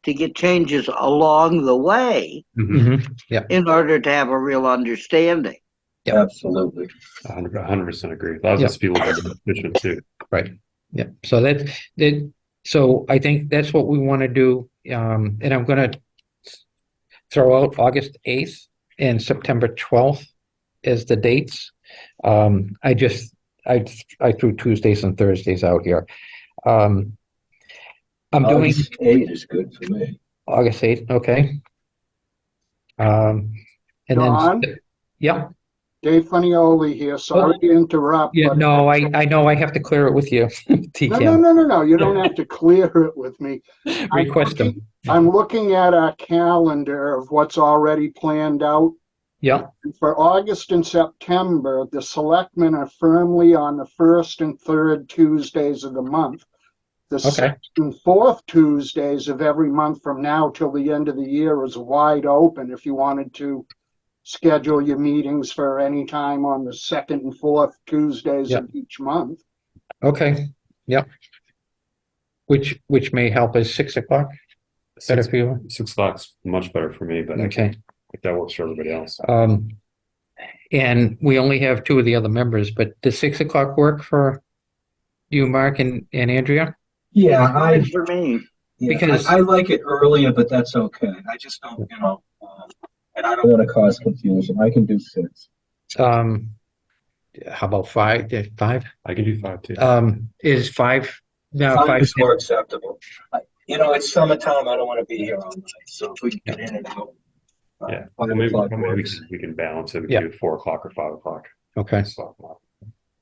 to get changes along the way in order to have a real understanding. Absolutely. 100% agree. Allows us to be a little bit more efficient too. Right. Yeah. So so I think that's what we want to do. And I'm going to throw out August 8th and September 12th as the dates. I threw Tuesdays and Thursdays out here. I'm doing August 8 is good for me. August 8th. Okay. And Don? then, yeah. Dave Funioli here. Sorry to interrupt. Yeah, but- no, I know I have to clear it with you, TCAM. No. You don't have to clear it with me. Request them. I'm looking at our calendar of what's already planned out. Yeah. For August and September, the selectmen are firmly on the first and third Tuesdays of the month. The second and fourth Tuesdays of every month from now till the end of the year is wide open if you wanted to schedule your meetings for any time on the second and fourth Tuesdays of each month. Okay. Yep. Which may help us 6 o'clock. Better for you? 6 o'clock's much better for me, but Okay. if that works for everybody else. And we only have 2 of the other members, but does 6 o'clock work for you, Mark and Andrea? Yeah, Fine for me. Because- I like it earlier, but that's okay. I just don't, and I don't want to cause confusion. I can do 6. How about 5? 5? I can do 5 too. Is 5? No, 5 is more acceptable. It's summertime. I don't want to be here all night. So if we can get in and out. Yeah. 5 Well, maybe o'clock we works. can balance it. We can do 4 o'clock or 5 o'clock. Okay.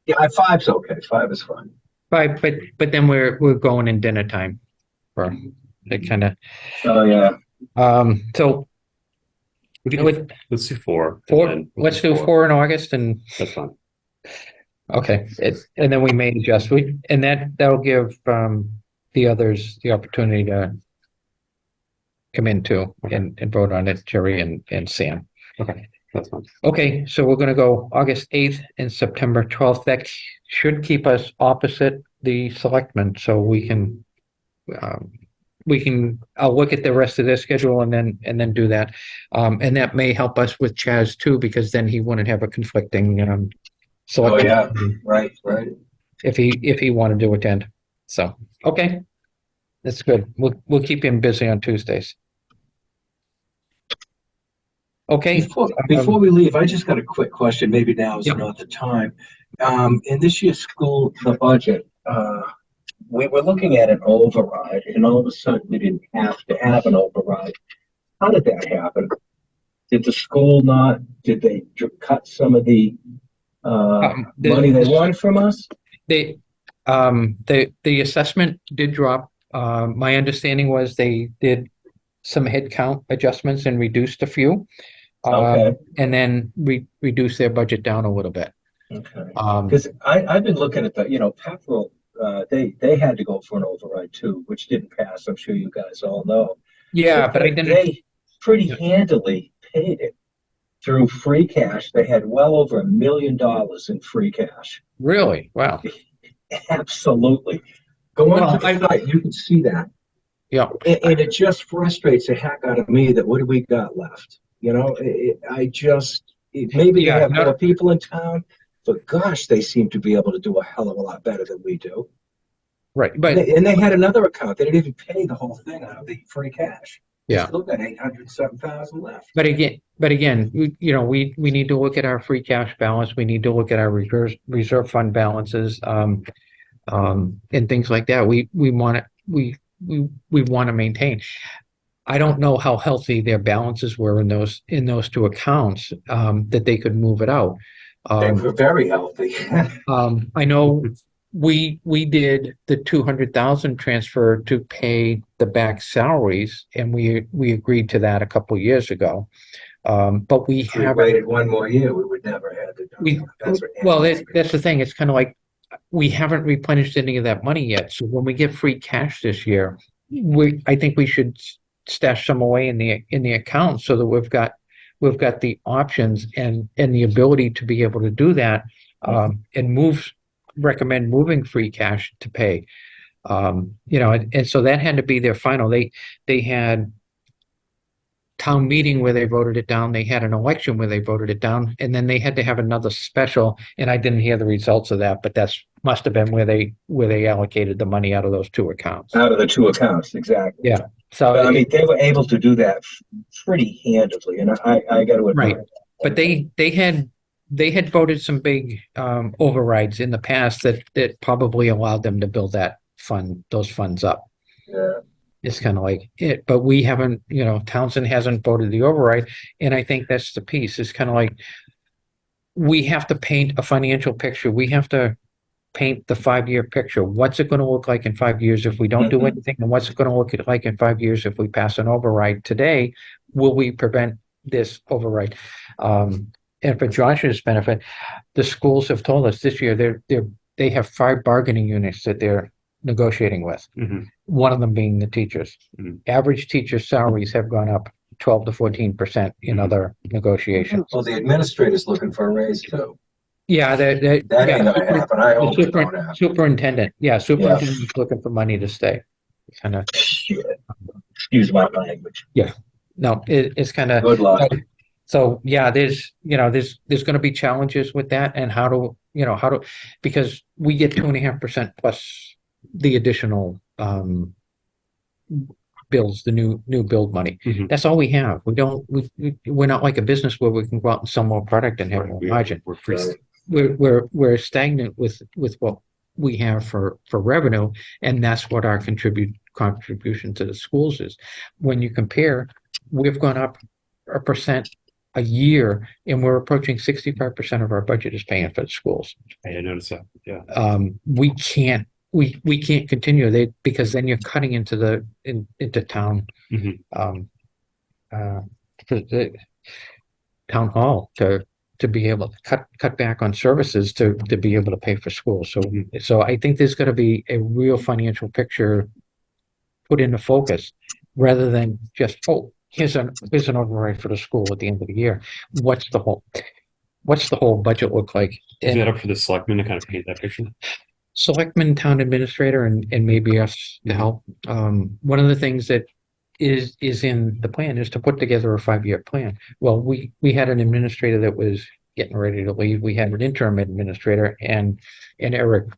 Yeah, 5's okay. 5 is fine. 5, but then we're going in dinner time for the kind of. Oh, yeah. So We can let's do 4. 4. and then Let's do 4 in August, and That's fine. okay, and then we may adjust. And that'll give the others the opportunity to come in too and vote on it, Jerry and Sam. Okay, that's fine. Okay, so we're going to go August 8th and September 12th. That should keep us opposite the selectmen, so we can I'll look at the rest of their schedule and then do that. And that may help us with Chaz too, because then he wouldn't have a conflicting Oh, selectmen yeah. Right. if he wanted to attend. So, okay. That's good. We'll keep him busy on Tuesdays. Okay. Before we leave, I just got a quick question. Maybe now is Yep. not the time. In this year's the budget, we were looking at an override, and all of a sudden we didn't have to have an override. How did that happen? Did the school did they cut some of the money they wanted from us? The assessment did drop. My understanding was they did some headcount adjustments and reduced a few. Okay. And then reduced their budget down a little bit. Okay. Because I've been looking at Pepperell, they had to go for an override too, which didn't pass. I'm sure you guys all know. Yeah, but I didn't. They pretty handily paid it through free cash. They had well over $1 million in free cash. Really? Wow. Absolutely. Go Well, on to the site, you can see that. yeah, And it just frustrates the heck out of me that what do we got left? You know, maybe they yeah, have no, more people in town, but gosh, they seem to be able to do a hell of a lot better than we do. right, And but they had another account. They didn't even pay the whole thing out of the free cash. They yeah. still got 807,000 left. But again, we need to look at our free cash balance. We need to look at our reserve fund balances, and things like that. We want to, we want to maintain. I don't know how healthy their balances were in those two accounts, that they could move it out. They were very healthy. I know we did the 200,000 transfer to pay the back salaries, and we agreed to that a couple years ago. But we If we haven't. waited one more year, we would never have it. We That's what well, animals do. that's the thing. It's kind of like we haven't replenished any of that money yet. So when we get free cash this year, I think we should stash some away in the account so that we've got the options and the ability to be able to do that, and recommend moving free cash to pay. And so that had to be their final. They had town meeting where they voted it down. They had an election where they voted it down, and then they had to have another special. And I didn't hear the results of that, but that's must have been where they allocated the money out of those two accounts. Out of the two accounts, exactly. Yeah. So But I mean, they were able to do that pretty handedly, and I got to right, admire that. but they had voted some big overrides in the past that probably allowed them to build those funds up. Yeah. It's kind of like it, but we haven't, Townsend hasn't voted the override. And I think that's the piece. It's kind of like we have to paint a financial picture. We have to paint the 5-year picture. What's it going to look like in 5 years if we don't do Mhm. anything? And what's it going to look like in 5 years if we pass an override today? Will we prevent this override? And for Josh's benefit, the schools have told us this year they have 5 bargaining units that they're negotiating with. Mhm. One of them being the teachers. Mhm. Average teacher salaries have gone up 12 to 14% in Mhm. other negotiations. Well, the administrator's looking for a raise too. Yeah, That ain't gonna happen. I hope it don't happen. superintendent. Yeah, superintendent's looking for money to stay. Kind of, Shit. Excuse my language. no, it's kind of, Good luck. so yeah, there's going to be challenges with that, and because we get 2.5% plus the additional bills, the new build money. Mhm. That's all we have. We're not like a business where we can go out and sell more product and have more margin. We're free. We're stagnant with what we have for revenue, and that's what our contribution to the schools is. When you compare, we've gone up 1% a year, and we're approaching 65% of our budget is paying for the schools. I noticed that. Yeah. We can't continue because then you're cutting into town, Mhm. for the town hall to be able to cut back on services to be able to pay for schools. So I think there's going to be a real financial picture put into focus rather than just, oh, here's an override for the school at the end of the year. What's the whole budget look like? Is And that up for the selectmen to kind of paint that picture? selectmen, town administrator, and maybe us to help. One of the things that is in the plan is to put together a 5-year plan. Well, we had an administrator that was getting ready to leave. We had an interim administrator, and Eric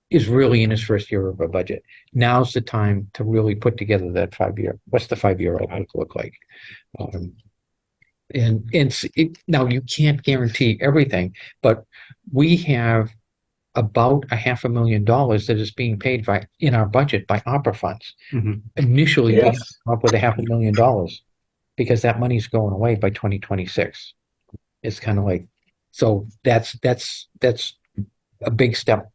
is really in his first year of a budget. Now's the time to really put together that 5-year. What's the 5-year outlook look like? Now you can't guarantee everything, but we have about $500,000 that is being paid in our budget by opera funds. Mhm. Initially, we had to Yes. come up with $500,000 because that money's going away by 2026. It's kind of like, so that's a big step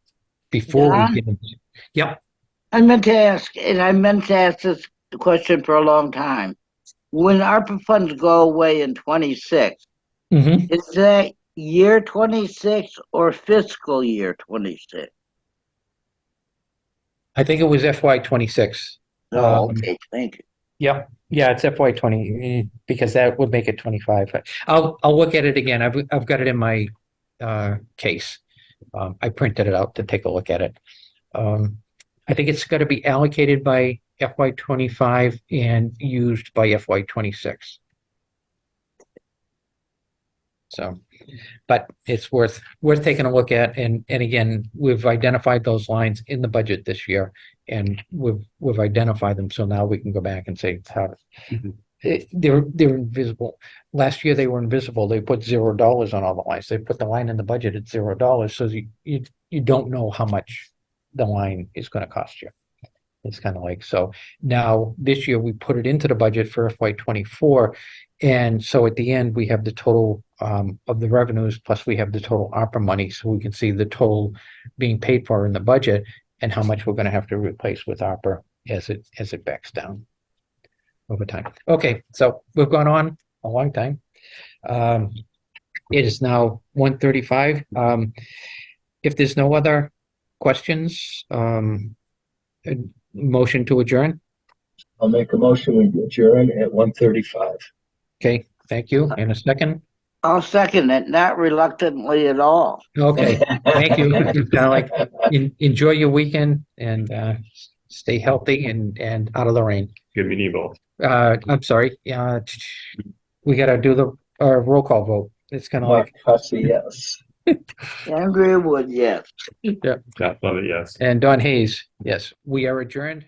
before Don? we get into. Yep. I meant to ask this question for a long time. When ARPA funds go away in 26, Mhm. is that year 26 or fiscal year 26? I think it was FY 26. Oh, okay, thank you. Yep. Yeah, it's FY 20 because that would make it 25. But I'll look at it again. I've got it in my case. I printed it out to take a look at it. I think it's got to be allocated by FY 25 and used by FY 26. So, but it's worth taking a look at, and again, we've identified those lines in the budget this year, and we've identified them, so now we can go back and say how Mhm. they're invisible. Last year they were invisible. They put $0 on all the lines. They put the line in the budget at $0, so you don't know how much the line is going to cost you. It's kind of like, so now this year we put it into the budget for FY 24. And so at the end, we have the total of the revenues, plus we have the total ARPA money. So we can see the total being paid for in the budget and how much we're going to have to replace with ARPA as it backs down over time. Okay, so we've gone on a long time. It is now 1:35. If there's no other questions, a motion to adjourn. I'll make a motion, we adjourn at 1:35. Okay, thank you. And a second. I'll second it, not reluctantly at all. Okay, thank you. It's kind of like enjoy your weekend and stay healthy and out of the rain. Good meeting both. I'm sorry. We got to do the roll call vote. It's kind of Mark like, Hussey, yes. Andrea Wood, yes. Yeah, love it, yes. and Don Hayes, yes, we are adjourned.